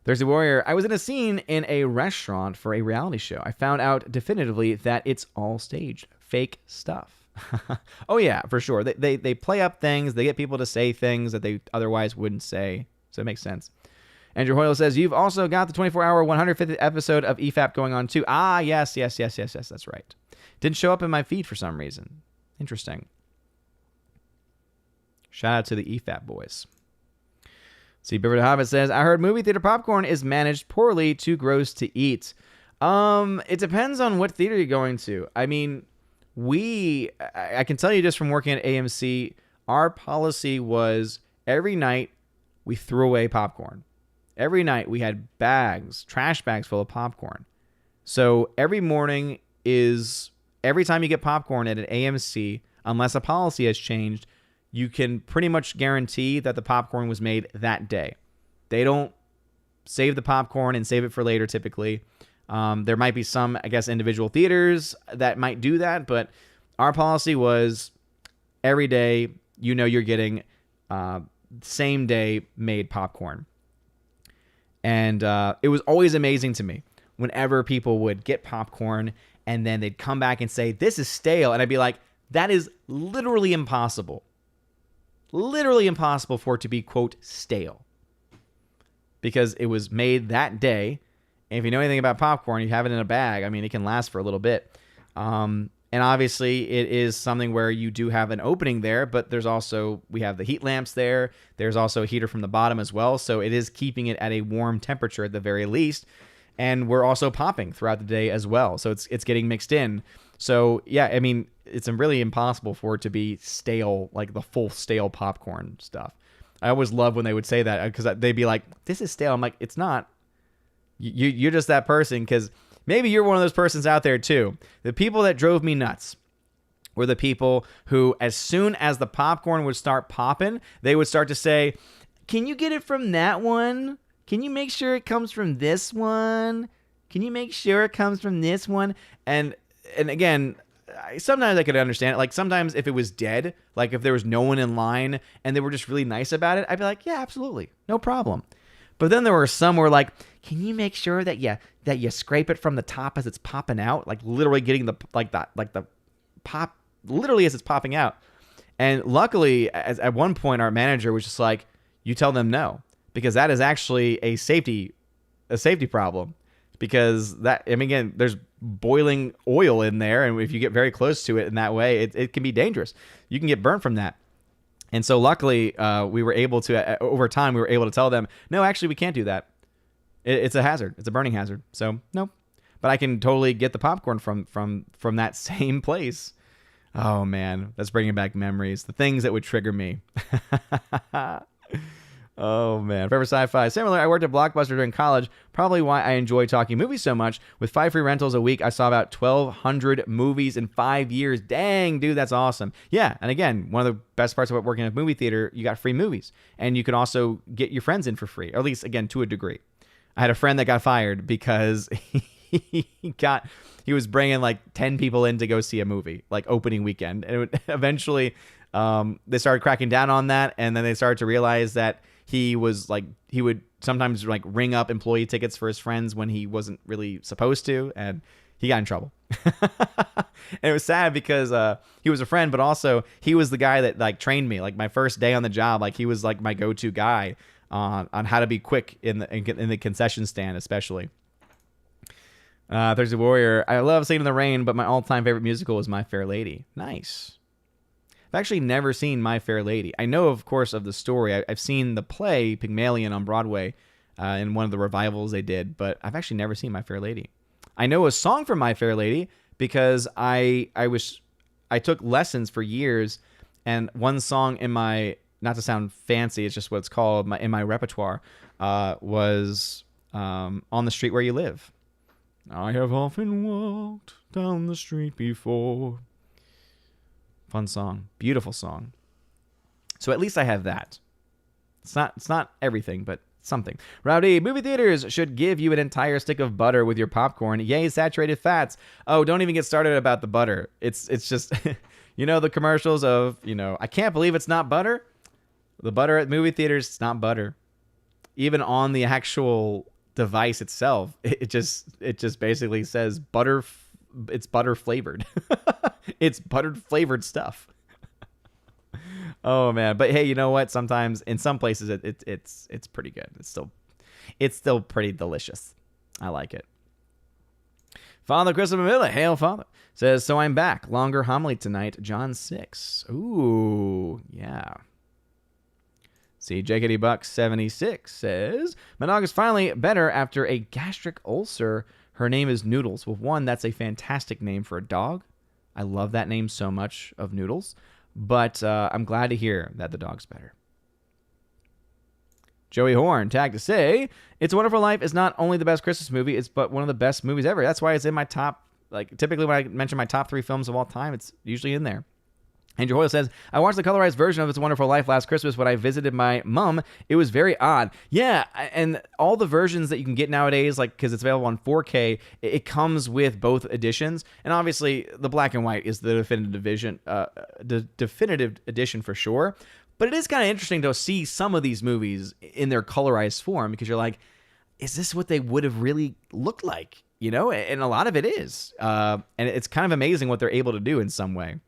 Thirsty Warrior, I was in a scene in a restaurant for a reality show. I found out definitively that it's all staged. Fake stuff. Oh yeah, for sure. They play up things. They get people to say things that they otherwise wouldn't say. So it makes sense. Andrew Hoyle says, you've also got the 24-hour 150th episode of EFAP going on too. Ah, yes. That's right. Didn't show up in my feed for some reason. Interesting. Shout out to the EFAP boys. See, Beaver the Hobbit says, I heard movie theater popcorn is managed poorly, too gross to eat. It depends on what theater you're going to. I mean, I can tell you just from working at AMC, our policy was every night we threw away popcorn. Every night we had trash bags full of popcorn. So every morning every time you get popcorn at an AMC, unless a policy has changed, you can pretty much guarantee that the popcorn was made that day. They don't save the popcorn and save it for later typically. There might be some, I guess, individual theaters that might do that, but our policy was every day, you're getting same day made popcorn. And it was always amazing to me whenever people would get popcorn and then they'd come back and say, this is stale. And I'd be like, that is literally impossible. Literally impossible for it to be, quote, stale. Because it was made that day. And if you know anything about popcorn, you have it in a bag. I mean, it can last for a little bit. And obviously, it is something where you do have an opening there, but we have the heat lamps there. There's also a heater from the bottom as well. So it is keeping it at a warm temperature at the very least. And we're also popping throughout the day as well. So it's getting mixed in. So, yeah, I mean, it's really impossible for it to be stale, like the full stale popcorn stuff. I always love when they would say that because they'd be like, this is stale. I'm like, it's not. You're just that person because maybe you're one of those persons out there too. The people that drove me nuts were the people who, as soon as the popcorn would start popping, they would start to say, can you get it from that one? Can you make sure it comes from this one? Can you make sure it comes from this one? And again, sometimes I could understand it. Like sometimes if it was dead, like if there was no one in line and they were just really nice about it, I'd be like, yeah, absolutely. No problem. But then there were some where like, can you make sure that you scrape it from the top as it's popping out, like literally getting the pop literally as it's popping out. And luckily, at one point, our manager was just like, "You tell them no, because that is actually a safety problem, because again, there's boiling oil in there, and if you get very close to it in that way, it can be dangerous. You can get burnt from that." And so luckily, we were able to, over time, tell them, no, actually, we can't do that. It's a hazard. It's a burning hazard. So, no. But I can totally get the popcorn from that same place. Oh, man. That's bringing back memories. The things that would trigger me. Oh, man. Forever Sci-Fi. Similar, I worked at Blockbuster during college. Probably why I enjoy talking movies so much. With 5 free rentals a week, I saw about 1,200 movies in 5 years. Dang, dude, that's awesome. Yeah, and again, one of the best parts about working at a movie theater, you got free movies. And you can also get your friends in for free, or at least, again, to a degree. I had a friend that got fired because he was bringing like 10 people in to go see a movie, like opening weekend. And eventually, they started cracking down on that, and then they started to realize that he would sometimes like ring up employee tickets for his friends when he wasn't really supposed to, and he got in trouble. And it was sad because he was a friend, but also he was the guy that like trained me. Like my first day on the job, like he was like my go-to guy on how to be quick in the concession stand, especially. Thursday Warrior, I love Singing in the Rain, but my all-time favorite musical is My Fair Lady. Nice. I've actually never seen My Fair Lady. I know, of course, of the story. I've seen the play Pygmalion on Broadway in one of the revivals they did, but I've actually never seen My Fair Lady. I know a song from My Fair Lady because I took lessons for years, and one song in my, not to sound fancy, it's just what it's called, in my repertoire, was On the Street Where You Live. I have often walked down the street before. Fun song. Beautiful song. So at least I have that. It's not everything, but something. Rowdy, movie theaters should give you an entire stick of butter with your popcorn. Yay, saturated fats. Oh, don't even get started about the butter. It's just, the commercials of, I can't believe it's not butter. The butter at movie theaters, it's not butter. Even on the actual device itself, it just basically says butter. It's butter flavored. It's butter flavored stuff. Oh man, but hey, you know what? Sometimes in some places it's pretty good. It's still pretty delicious. I like it. Father Christopher Miller, hail Father, says, so I'm back. Longer homily tonight, John 6. Ooh, yeah. See, JKD Buck 76 says, my dog is finally better after a gastric ulcer. Her name is Noodles. Well, one, that's a fantastic name for a dog. I love that name so much, of Noodles. But I'm glad to hear that the dog's better. Joey Horn tagged to say, It's a Wonderful Life is not only the best Christmas movie, it's but one of the best movies ever. That's why it's in my top, typically when I mention my top 3 films of all time, it's usually in there. Andrew Hoyle says, I watched the colorized version of It's a Wonderful Life last Christmas when I visited my mom. It was very odd. Yeah, and all the versions that you can get nowadays, like because it's available on 4K, it comes with both editions. And obviously, the black and white is the definitive edition for sure. But it is kind of interesting to see some of these movies in their colorized form because you're like, is this what they would have really looked like? You know, and a lot of it is. And it's kind of amazing what they're able to do in some way.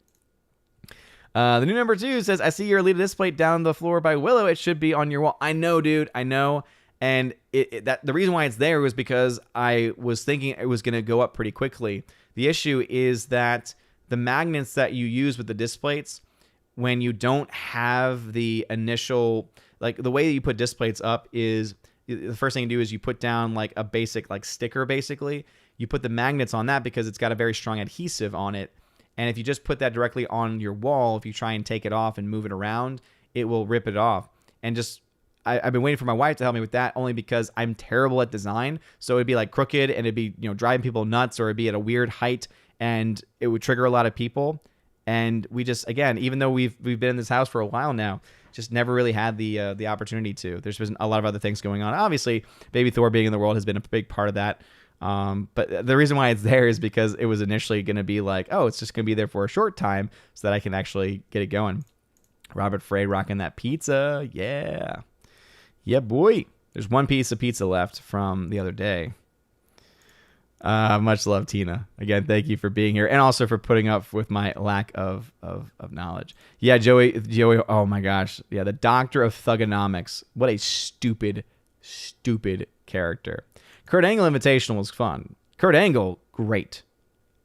The new number 2 says, I see your Alita display down the floor by Willow. It should be on your wall. I know, dude. I know. And the reason why it's there was because I was thinking it was going to go up pretty quickly. The issue is that the magnets that you use with the disc plates, when you don't have the initial, like the way that you put disc plates up is the first thing you do is you put down like a basic like sticker, basically. You put the magnets on that because it's got a very strong adhesive on it. And if you just put that directly on your wall, if you try and take it off and move it around, it will rip it off. And just, I've been waiting for my wife to help me with that only because I'm terrible at design. So it'd be like crooked and it'd be, driving people nuts, or it'd be at a weird height and it would trigger a lot of people. And we just, again, even though we've been in this house for a while now, just never really had the opportunity to. There's been a lot of other things going on. Obviously, Baby Thor being in the world has been a big part of that. But the reason why it's there is because it was initially going to be like, oh, it's just going to be there for a short time so that I can actually get it going. Robert Frey rocking that pizza. Yeah. Yeah, boy. There's one piece of pizza left from the other day. Much love, Tina. Again, thank you for being here and also for putting up with my lack of knowledge. Yeah, Joey. Oh my gosh. Yeah, the Doctor of Thugonomics. What a stupid character. Kurt Angle Invitational was fun. Kurt Angle, great,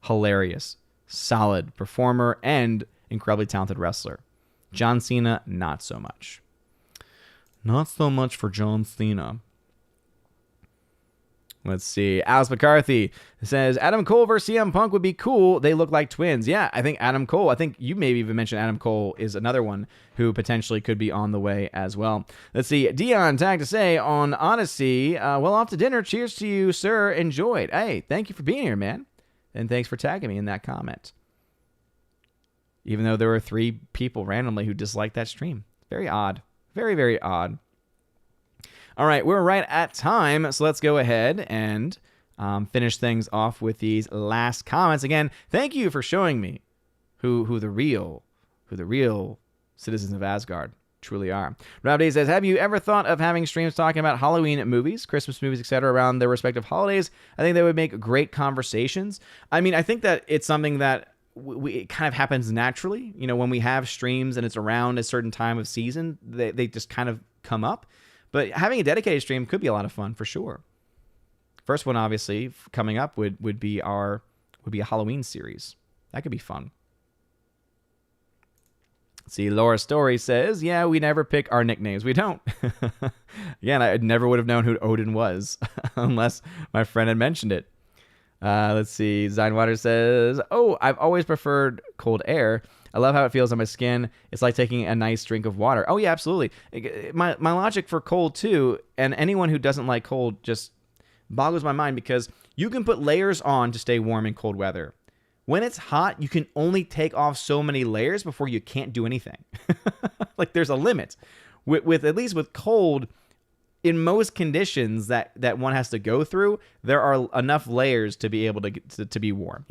hilarious, solid performer, and incredibly talented wrestler. John Cena, not so much. Not so much for John Cena. Let's see. Alice McCarthy says, Adam Cole versus CM Punk would be cool. They look like twins. Yeah, I think Adam Cole, I think you maybe even mentioned Adam Cole is another one who potentially could be on the way as well. Let's see. Dion tagged to say on Odyssey, well, off to dinner. Cheers to you, sir. Enjoyed. Hey, thank you for being here, man. And thanks for tagging me in that comment. Even though there were 3 people randomly who disliked that stream. Very odd. Very, very odd. All right, we're right at time, so let's go ahead and finish things off with these last comments. Again, thank you for showing me who the real citizens of Asgard truly are. Rob Day says, have you ever thought of having streams talking about Halloween movies, Christmas movies, etc., around their respective holidays? I think they would make great conversations. I mean, I think that it's something that it kind of happens naturally. When we have streams and it's around a certain time of season, they just kind of come up. But having a dedicated stream could be a lot of fun for sure. First one, obviously, coming up would be a Halloween series. That could be fun. See, Laura Story says, yeah, we never pick our nicknames. We don't. Again, I never would have known who Odin was unless my friend had mentioned it. Let's see. Zinewater says, oh, I've always preferred cold air. I love how it feels on my skin. It's like taking a nice drink of water. Oh, yeah, absolutely. My logic for cold, too, and anyone who doesn't like cold just boggles my mind because you can put layers on to stay warm in cold weather. When it's hot, you can only take off so many layers before you can't do anything. Like, there's a limit. With at least with cold, in most conditions that one has to go through, there are enough layers to be able to be warm,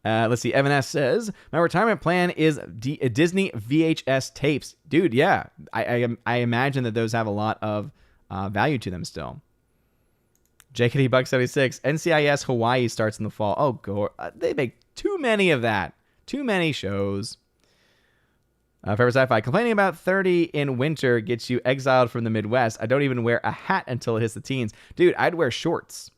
Let's see. Evan S. says, my retirement plan is Disney VHS tapes. Dude, yeah. I imagine that those have a lot of value to them still. JKD Buck 76. NCIS Hawaii starts in the fall. Oh, they make too many of that. Too many shows. Forever Sci-Fi. Complaining about 30 in winter gets you exiled from the Midwest. I don't even wear a hat until it hits the teens. Dude, I'd wear shorts.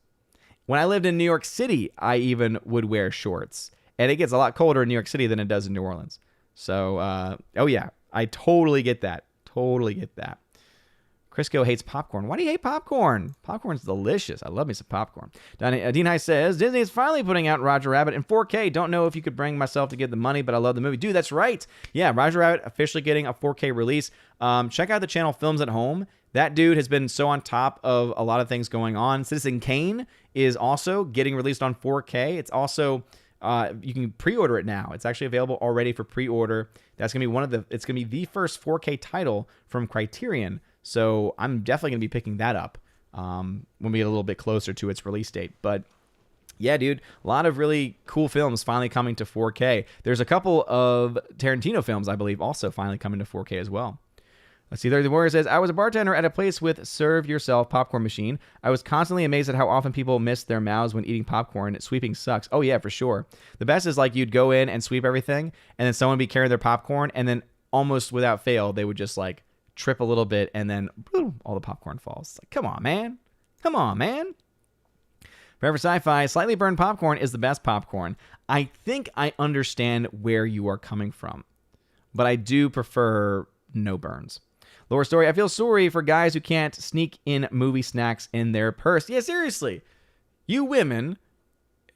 When I lived in New York City, I even would wear shorts. And it gets a lot colder in New York City than it does in New Orleans. So, oh yeah, I totally get that. Totally get that. Crisco hates popcorn. Why do you hate popcorn? Popcorn's delicious. I love me some popcorn. Dean High says, Disney is finally putting out Roger Rabbit in 4K. Don't know if you could bring myself to give the money, but I love the movie. Dude, that's right. Yeah, Roger Rabbit officially getting a 4K release. Check out the channel Films at Home. That dude has been so on top of a lot of things going on. Citizen Kane is also getting released on 4K. It's also You can pre-order it now. It's actually available already for pre-order. That's gonna be it's gonna be the first 4K title from Criterion. So I'm definitely gonna be picking that up when we get a little bit closer to its release date. But yeah, dude, a lot of really cool films finally coming to 4K. There's a couple of Tarantino films, I believe, also finally coming to 4K as well. Let's see. The Warrior says, I was a bartender at a place with serve-yourself popcorn machine. I was constantly amazed at how often people miss their mouths when eating popcorn. Sweeping sucks. Oh, yeah, for sure. The best is like you'd go in and sweep everything, and then someone would be carrying their popcorn, and then almost without fail, they would just like trip a little bit, and then boom, all the popcorn falls. It's like, come on, man. Come on, man. Forever Sci-Fi, slightly burned popcorn is the best popcorn. I think I understand where you are coming from, but I do prefer no burns. Lower Story, I feel sorry for guys who can't sneak in movie snacks in their purse. Yeah, seriously. You women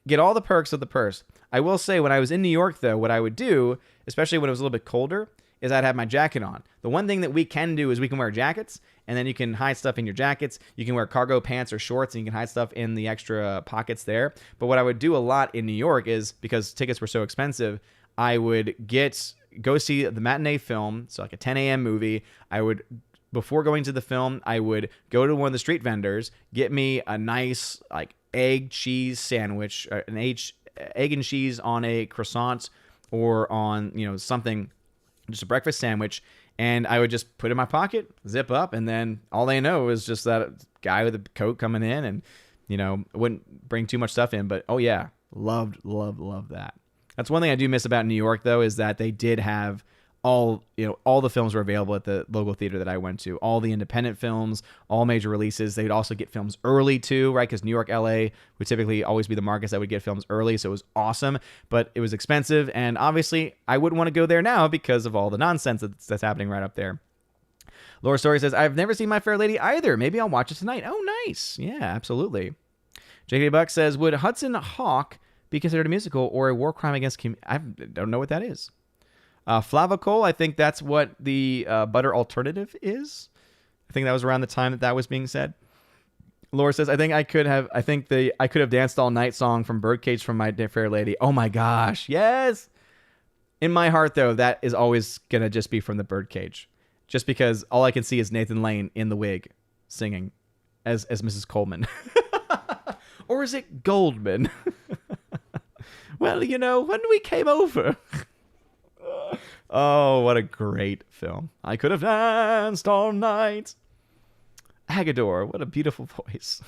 get all the perks of the purse. I will say, when I was in New York, though, what I would do, especially when it was a little bit colder, is I'd have my jacket on. The one thing that we can do is we can wear jackets, and then you can hide stuff in your jackets. You can wear cargo pants or shorts, and you can hide stuff in the extra pockets there. But what I would do a lot in New York is, because tickets were so expensive, I would go see the matinee film, so like a 10 a.m. movie. Before going to the film, I would go to one of the street vendors, get me a nice like egg cheese sandwich, egg and cheese on a croissant or on something, just a breakfast sandwich, and I would just put it in my pocket, zip up, and then all they know is just that guy with a coat coming in, and wouldn't bring too much stuff in. But oh yeah, loved that. That's one thing I do miss about New York, though, is that they did have all the films were available at the local theater that I went to. All the independent films, all major releases. They would also get films early too, right? Because New York, LA would typically always be the markets that would get films early, so it was awesome. But it was expensive, and obviously I wouldn't want to go there now because of all the nonsense that's happening right up there. Laura Story says, I've never seen My Fair Lady either. Maybe I'll watch it tonight. Oh, nice. Yeah, absolutely. JK Buck says, would Hudson Hawk be considered a musical or a war crime against I don't know what that is. Flavacol, I think that's what the butter alternative is. I think that was around the time that was being said. Laura says, I could have Danced All Night song from Birdcage from My Fair Lady. Oh my gosh, yes. In my heart, though, that is always going to just be from the Birdcage. Just because all I can see is Nathan Lane in the wig singing as Mrs. Coleman. Or is it Goldman? Well, when we came over. Oh, what a great film. I could have danced all night. Agador, what a beautiful voice.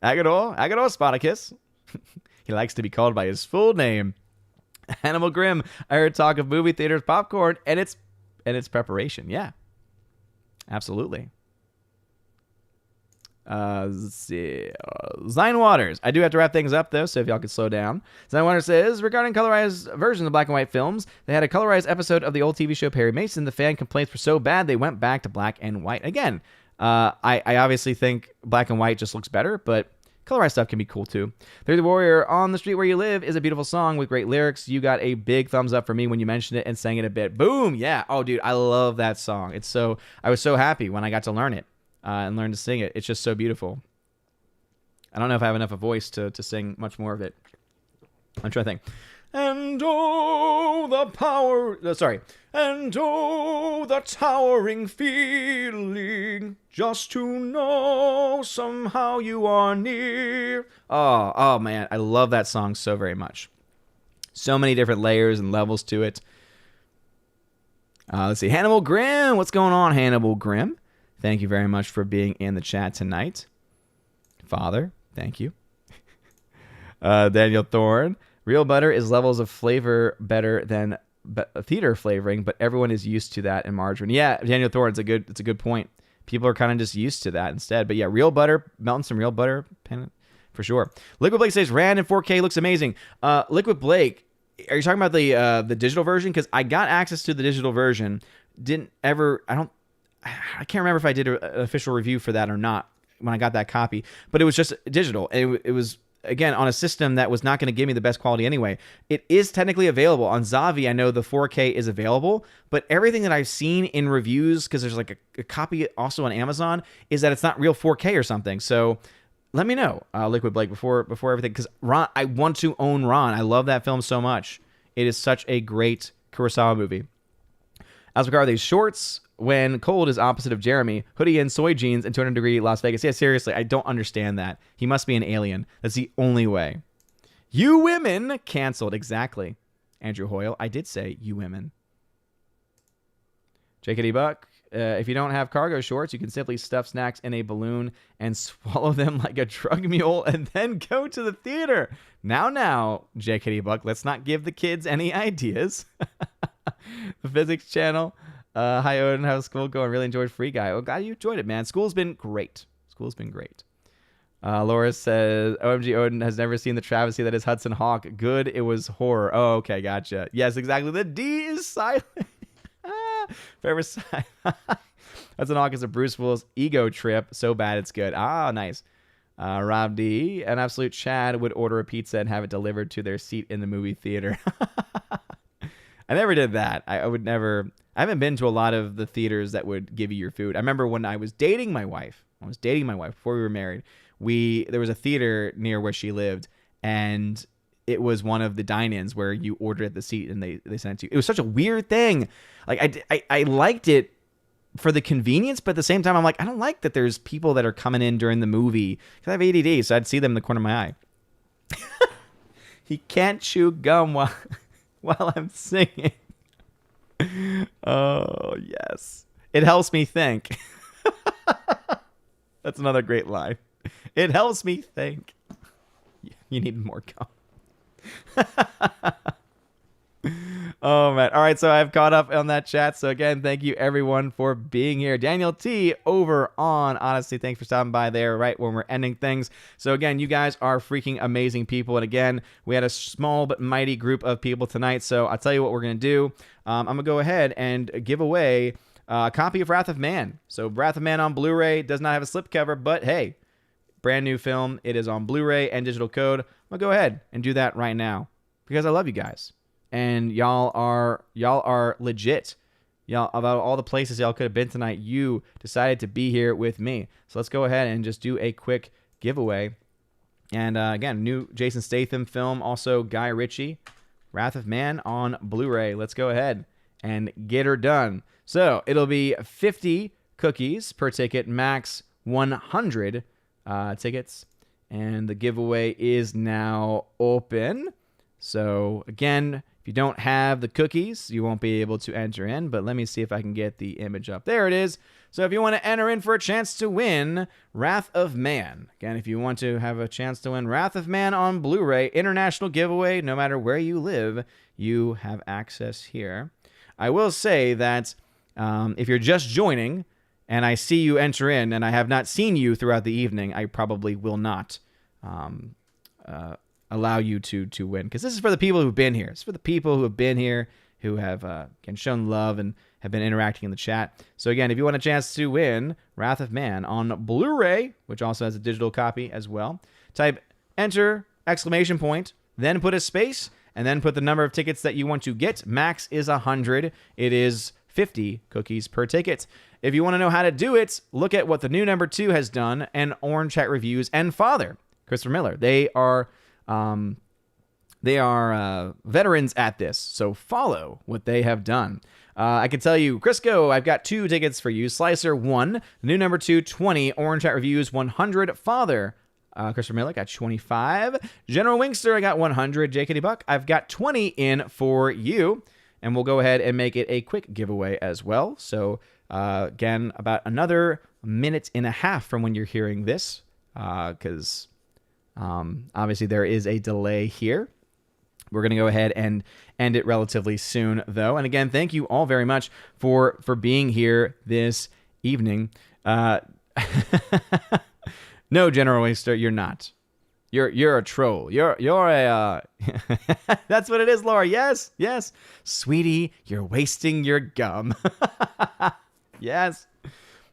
Agador Spartacus. He likes to be called by his full name. Animal Grimm, I heard talk of movie theaters popcorn and its preparation. Yeah, absolutely. Let's see. Zion Waters. I do have to wrap things up, though, so if y'all could slow down. Zion Waters says, regarding colorized versions of black and white films, they had a colorized episode of the old TV show Perry Mason. The fan complaints were so bad, they went back to black and white. Again, I obviously think black and white just looks better, but colorized stuff can be cool, too. There's the Warrior. On the Street Where You Live is a beautiful song with great lyrics. You got a big thumbs up for me when you mentioned it and sang it a bit. Boom! Yeah. Oh, dude, I love that song. I was so happy when I got to learn it. And learn to sing it. It's just so beautiful. I don't know if I have enough of a voice to sing much more of it. I'm trying to think. And oh, the power... And oh, the towering feeling just to know somehow you are near. Oh, man. I love that song so very much. So many different layers and levels to it. Let's see. Hannibal Grimm. What's going on, Hannibal Grimm? Thank you very much for being in the chat tonight. Father, thank you. Daniel Thorne. Real butter is levels of flavor better than theater flavoring, but everyone is used to that in margarine. Yeah, Daniel Thorne, it's a good point. People are kind of just used to that instead. But yeah, real butter, melting some real butter, for sure. Liquid Blake says, Rand in 4K looks amazing. Liquid Blake, are you talking about the digital version? Because I got access to the digital version. I can't remember if I did an official review for that or not when I got that copy, but it was just digital. It was, again, on a system that was not going to give me the best quality anyway. It is technically available. On Zavi, I know the 4K is available, but everything that I've seen in reviews, because there's like a copy also on Amazon, is that it's not real 4K or something. So let me know, Liquid Blake, before everything, because Ron, I want to own Ron. I love that film so much. It is such a great Kurosawa movie. As regard these shorts, when cold is opposite of Jeremy, hoodie and soy jeans in 200-degree Las Vegas. Yeah, seriously, I don't understand that. He must be an alien. That's the only way. You women canceled. Exactly. Andrew Hoyle, I did say you women. JKD Buck, if you don't have cargo shorts, you can simply stuff snacks in a balloon and swallow them like a drug mule and then go to the theater. Now, JKD Buck, let's not give the kids any ideas. The Physics Channel. Hi, Odin. How's school going? Really enjoyed Free Guy. Oh, glad you enjoyed it, man. School's been great. Laura says, OMG Odin has never seen the travesty that is Hudson Hawk. Good, it was horror. Oh, okay, gotcha. Yes, exactly. The D is silent. Forever silent. Hudson Hawk is a Bruce Willis ego trip. So bad it's good. Ah, nice. Rob D, an absolute Chad would order a pizza and have it delivered to their seat in the movie theater. I never did that. I would never. I haven't been to a lot of the theaters that would give you your food. I remember when I was dating my wife. Before we were married. There was a theater near where she lived, and it was one of the dine-ins where you order at the seat and they sent it to you. It was such a weird thing. Like I liked it for the convenience, but at the same time, I'm like, I don't like that there's people that are coming in during the movie because I have ADD, so I'd see them in the corner of my eye. He can't chew gum while I'm singing. Oh, yes. It helps me think. That's another great line. It helps me think. You need more gum. Oh, man. All right, so I've caught up on that chat. So, again, thank you, everyone, for being here. Daniel T. over on Odyssey. Thanks for stopping by there right when we're ending things. So, again, you guys are freaking amazing people. And, again, we had a small but mighty group of people tonight. So, I'll tell you what we're going to do. I'm going to go ahead and give away a copy of Wrath of Man. So, Wrath of Man on Blu-ray does not have a slipcover, but, hey, brand new film. It is on Blu-ray and digital code. I'm going to go ahead and do that right now because I love you guys. And y'all are legit. Y'all, about all the places y'all could have been tonight, you decided to be here with me. So let's go ahead and just do a quick giveaway. And again, new Jason Statham film, also Guy Ritchie, Wrath of Man on Blu-ray. Let's go ahead and get her done. So it'll be 50 cookies per ticket, max 100 tickets. And the giveaway is now open. So again, if you don't have the cookies, you won't be able to enter in, but let me see if I can get the image up. There it is. So if you want to enter in for a chance to win Wrath of Man, again, if you want to have a chance to win Wrath of Man on Blu-ray, international giveaway, no matter where you live, you have access here. I will say that if you're just joining and I see you enter in and I have not seen you throughout the evening, I probably will not allow you to win, because this is for the people who've been here. It's for the people who have been here, who have shown love and have been interacting in the chat. So again, if you want a chance to win Wrath of Man on Blu-ray, which also has a digital copy as well, type enter exclamation point, then put a space, and then put the number of tickets that you want to get. Max is 100. It is 50 cookies per ticket. If you want to know how to do it, look at what the new number 2 has done, and Orange Chat Reviews and Father Christopher Miller. They are veterans at this, so follow what they have done. I can tell you, Crisco, I've got 2 tickets for you. Slicer 1, new number 2, 20. Orange Chat Reviews 100. Father Christopher Miller got 25. General Wingster, I got 100. JKD Buck, I've got 20 in for you. And we'll go ahead and make it a quick giveaway as well. So again, about another minute and a half from when you're hearing this, because obviously there is a delay here. We're going to go ahead and end it relatively soon, though. And again, thank you all very much for being here this evening. No, General Waster, you're not. You're a troll. You're a That's what it is, Laura. Yes. Sweetie, you're wasting your gum. Yes.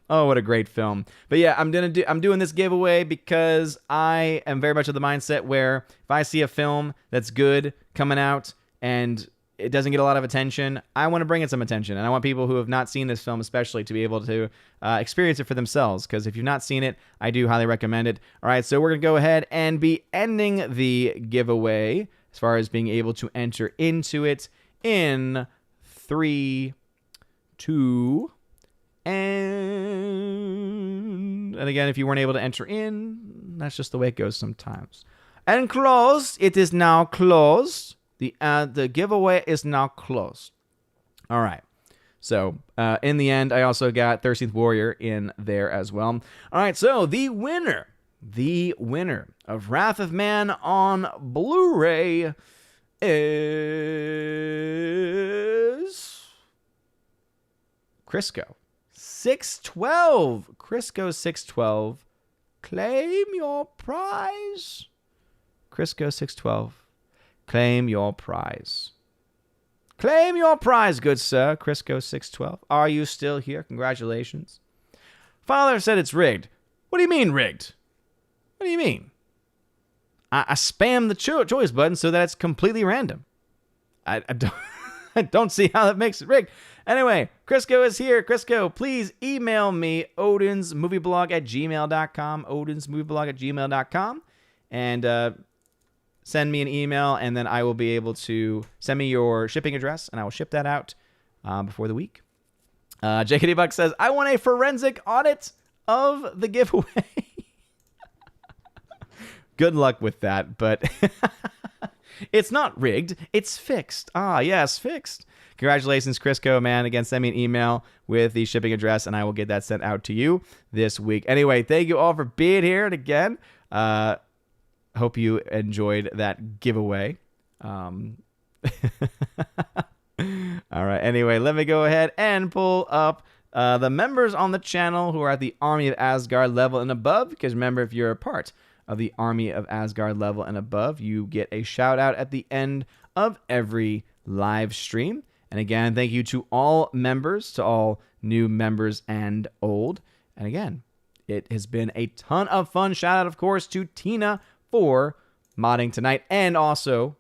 Oh, what a great film. But yeah, I'm doing this giveaway because I am very much of the mindset where if I see a film that's good coming out and it doesn't get a lot of attention. I want to bring it some attention, and I want people who have not seen this film especially to be able to experience it for themselves, because if you've not seen it, I do highly recommend it. All right, so we're going to go ahead and be ending the giveaway as far as being able to enter into it in 3, 2, and again, if you weren't able to enter in, that's just the way it goes sometimes. And closed. It is now closed. The giveaway is now closed. All right. So, in the end, I also got 13th Warrior in there as well. All right, so the winner of Wrath of Man on Blu-ray is Crisco 612. Crisco 612. Claim your prize. Crisco 612. Claim your prize. Claim your prize, good sir. Crisco 612. Are you still here? Congratulations. Father said it's rigged. What do you mean rigged? What do you mean? I spam the choice button so that it's completely random. I don't, I don't see how that makes it rigged. Anyway, Crisco is here. Crisco, please email me, odinsmovieblog@gmail.com, odinsmovieblog@gmail.com, and send me an email, and then I will be able to send me your shipping address, and I will ship that out before the week. JKD Buck says, I want a forensic audit of the giveaway. Good luck with that, but it's not rigged. It's fixed. Ah, yes, fixed. Congratulations, Crisco, man. Again, send me an email with the shipping address, and I will get that sent out to you this week. Anyway, thank you all for being here. And again, hope you enjoyed that giveaway. All right. Anyway, let me go ahead and pull up the members on the channel who are at the Army of Asgard level and above. Because remember, if you're a part of the Army of Asgard level and above, you get a shout out at the end of every live stream. And again, thank you to all members, to all new members and old. And again, it has been a ton of fun. Shout out, of course, to Tina for modding tonight. And also,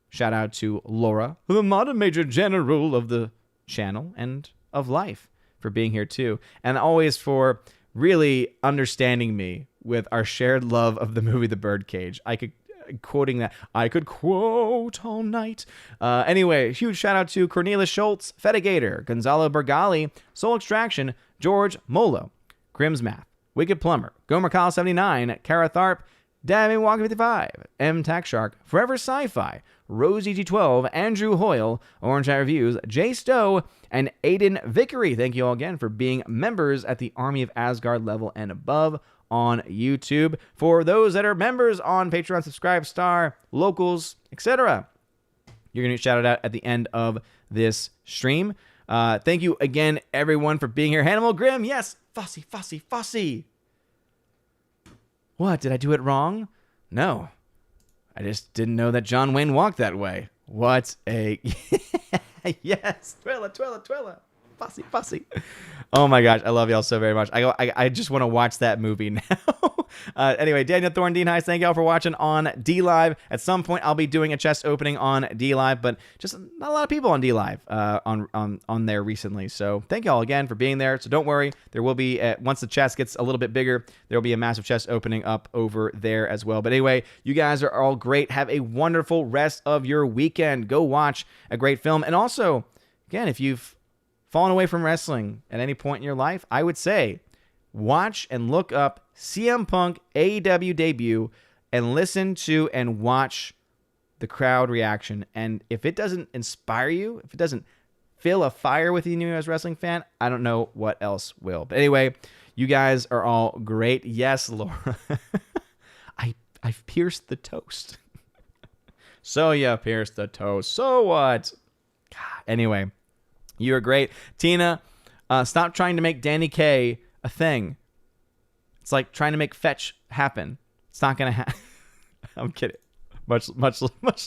shout out to Laura, the modern major general of the channel and of life, for being here too. And always for really understanding me with our shared love of the movie The Birdcage. I could quote all night. Anyway, huge shout out to Cornelis Schultz, Fedigator, Gonzalo Bergali, Soul Extraction, George Molo, Grimm's Math, Wicked Plumber, Gomer Kyle 79, Kara Tharp, Davy Walker 55, M Tax Shark, Forever Sci-Fi, Rosie G12, Andrew Hoyle, Orange Eye Reviews, Jay Stowe, and Aiden Vickery. Thank you all again for being members at the Army of Asgard level and above on YouTube. For those that are members on Patreon, Subscribe Star, Locals, etc., you're going to get shouted out at the end of this stream. Thank you again, everyone, for being here. Hannibal Grimm, yes, Fossy. What, did I do it wrong? No. I just didn't know that John Wayne walked that way. What a... Yes, Twilla. Fossy. Oh my gosh, I love y'all so very much. I just want to watch that movie now. Anyway, Daniel Thorndine, hi, thank y'all for watching on D-Live. At some point, I'll be doing a chest opening on D-Live, but just not a lot of people on D-Live on there recently. So thank y'all again for being there. So don't worry, there will be, once the chest gets a little bit bigger, there will be a massive chest opening up over there as well. But anyway, you guys are all great. Have a wonderful rest of your weekend. Go watch a great film. And also, again, if you've fallen away from wrestling at any point in your life, I would say watch and look up CM Punk AEW debut and listen to and watch the crowd reaction. And if it doesn't inspire you, if it doesn't fill a fire within you as a wrestling fan, I don't know what else will. But anyway, you guys are all great. Yes, Laura. I've pierced the toast. So you pierced the toast. So what? God. Anyway, you're great. Tina, stop trying to make Danny Kaye a thing. It's like trying to make fetch happen. It's not going to happen. I'm kidding. Much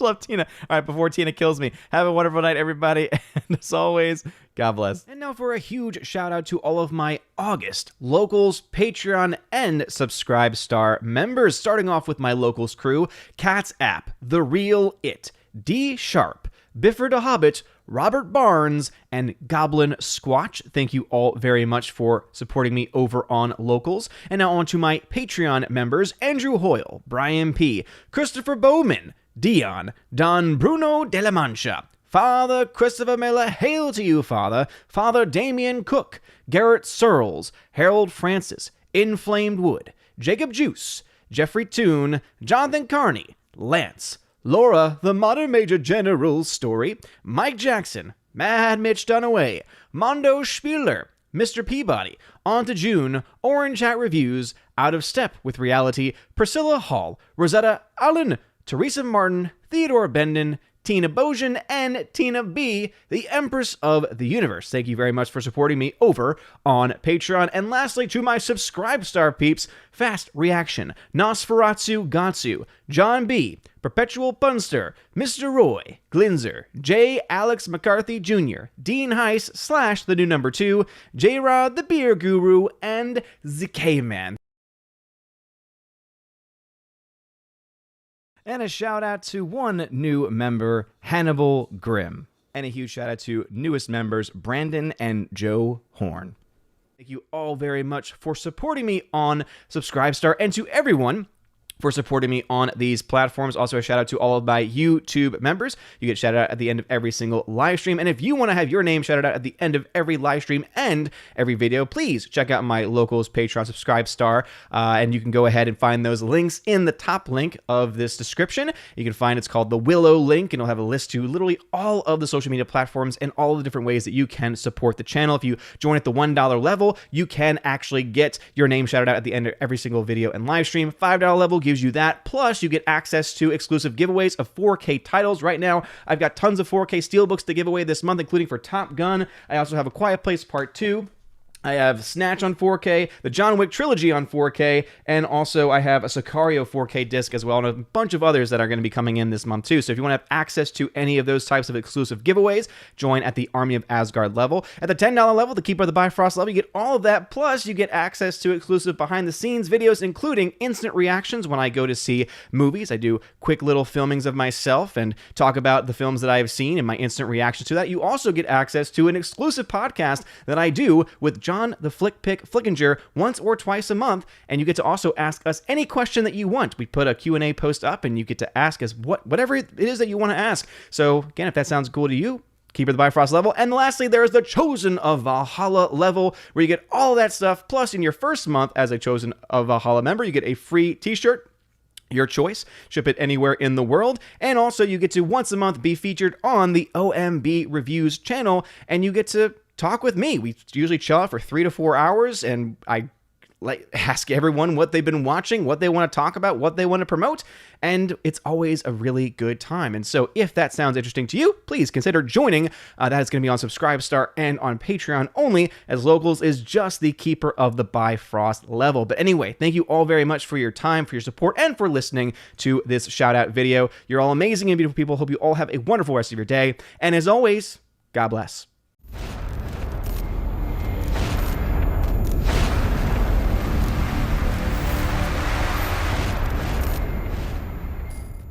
love, Tina. All right, before Tina kills me, have a wonderful night, everybody. And as always, God bless. And now for a huge shout out to all of my August Locals, Patreon, and Subscribe Star members. Starting off with my Locals crew, Cat's App, The Real It, D Sharp, Biffer the Hobbit, Robert Barnes, and Goblin Squatch. Thank you all very much for supporting me over on Locals. And now on to my Patreon members: Andrew Hoyle, Brian P., Christopher Bowman, Dion, Don Bruno de la Mancha, Father Christopher Miller, hail to you, Father, Father Damian Cook, Garrett Searles, Harold Francis, Inflamed Wood, Jacob Juice, Jeffrey Toone, Jonathan Carney, Lance, Laura, the Modern Major General's Story, Mike Jackson, Mad Mitch Dunaway, Mondo Spieler, Mr. Peabody, On to June, Orange Hat Reviews, Out of Step with Reality, Priscilla Hall, Rosetta Allen, Teresa Martin, Theodore Benden, Tina Bojan, and Tina B., the Empress of the Universe. Thank you very much for supporting me over on Patreon. And lastly, to my Subscribe Star peeps: Fast Reaction, Nosferatu Gatsu, John B., Perpetual Punster, Mr. Roy, Glinzer, J. Alex McCarthy Jr., Dean Heiss / the new number 2, J-Rod the Beer Guru, and ZK Man. And a shout out to one new member, Hannibal Grimm. And a huge shout out to newest members, Brandon and Joe Horn. Thank you all very much for supporting me on Subscribestar, and to everyone for supporting me on these platforms. Also, a shout out to all of my YouTube members. You get shouted out at the end of every single live stream. And if you want to have your name shouted out at the end of every live stream and every video, please check out my Locals Patreon Subscribestar. And you can go ahead and find those links in the top link of this description. You can find it's called the Willow link, and it'll have a list to literally all of the social media platforms and all the different ways that you can support the channel. If you join at the $1 level, you can actually get your name shouted out at the end of every single video and live stream. $5 level gives you that, plus you get access to exclusive giveaways of 4K titles. Right now, I've got tons of 4K steelbooks to give away this month, including for Top Gun. I also have A Quiet Place Part 2. I have Snatch on 4K, the John Wick trilogy on 4K, and also I have a Sicario 4K disc as well, and a bunch of others that are going to be coming in this month too. So if you want to have access to any of those types of exclusive giveaways, join at the Army of Asgard level. At the $10 level, the Keeper of the Bifrost level, you get all of that, plus you get access to exclusive behind-the-scenes videos, including instant reactions when I go to see movies. I do quick little filmings of myself and talk about the films that I have seen and my instant reactions to that. You also get access to an exclusive podcast that I do with John the Flick Pick Flickinger once or twice a month, and you get to also ask us any question that you want. We put a Q&A post up, and you get to ask us whatever it is that you want to ask. So again, if that sounds cool to you, Keeper of the Bifrost level. And lastly, there is the Chosen of Valhalla level, where you get all of that stuff, plus in your first month as a Chosen of Valhalla member, you get a free t-shirt, your choice, ship it anywhere in the world, and also you get to once a month be featured on the OMB Reviews channel, and you get to talk with me. We usually chill out for 3 to 4 hours, and I ask everyone what they've been watching, what they want to talk about, what they want to promote, and it's always a really good time. And so if that sounds interesting to you, please consider joining. That is going to be on Subscribestar and on Patreon only, as Locals is just the Keeper of the Bifrost level. But anyway, thank you all very much for your time, for your support, and for listening to this shout-out video. You're all amazing and beautiful people. Hope you all have a wonderful rest of your day. And as always, God bless.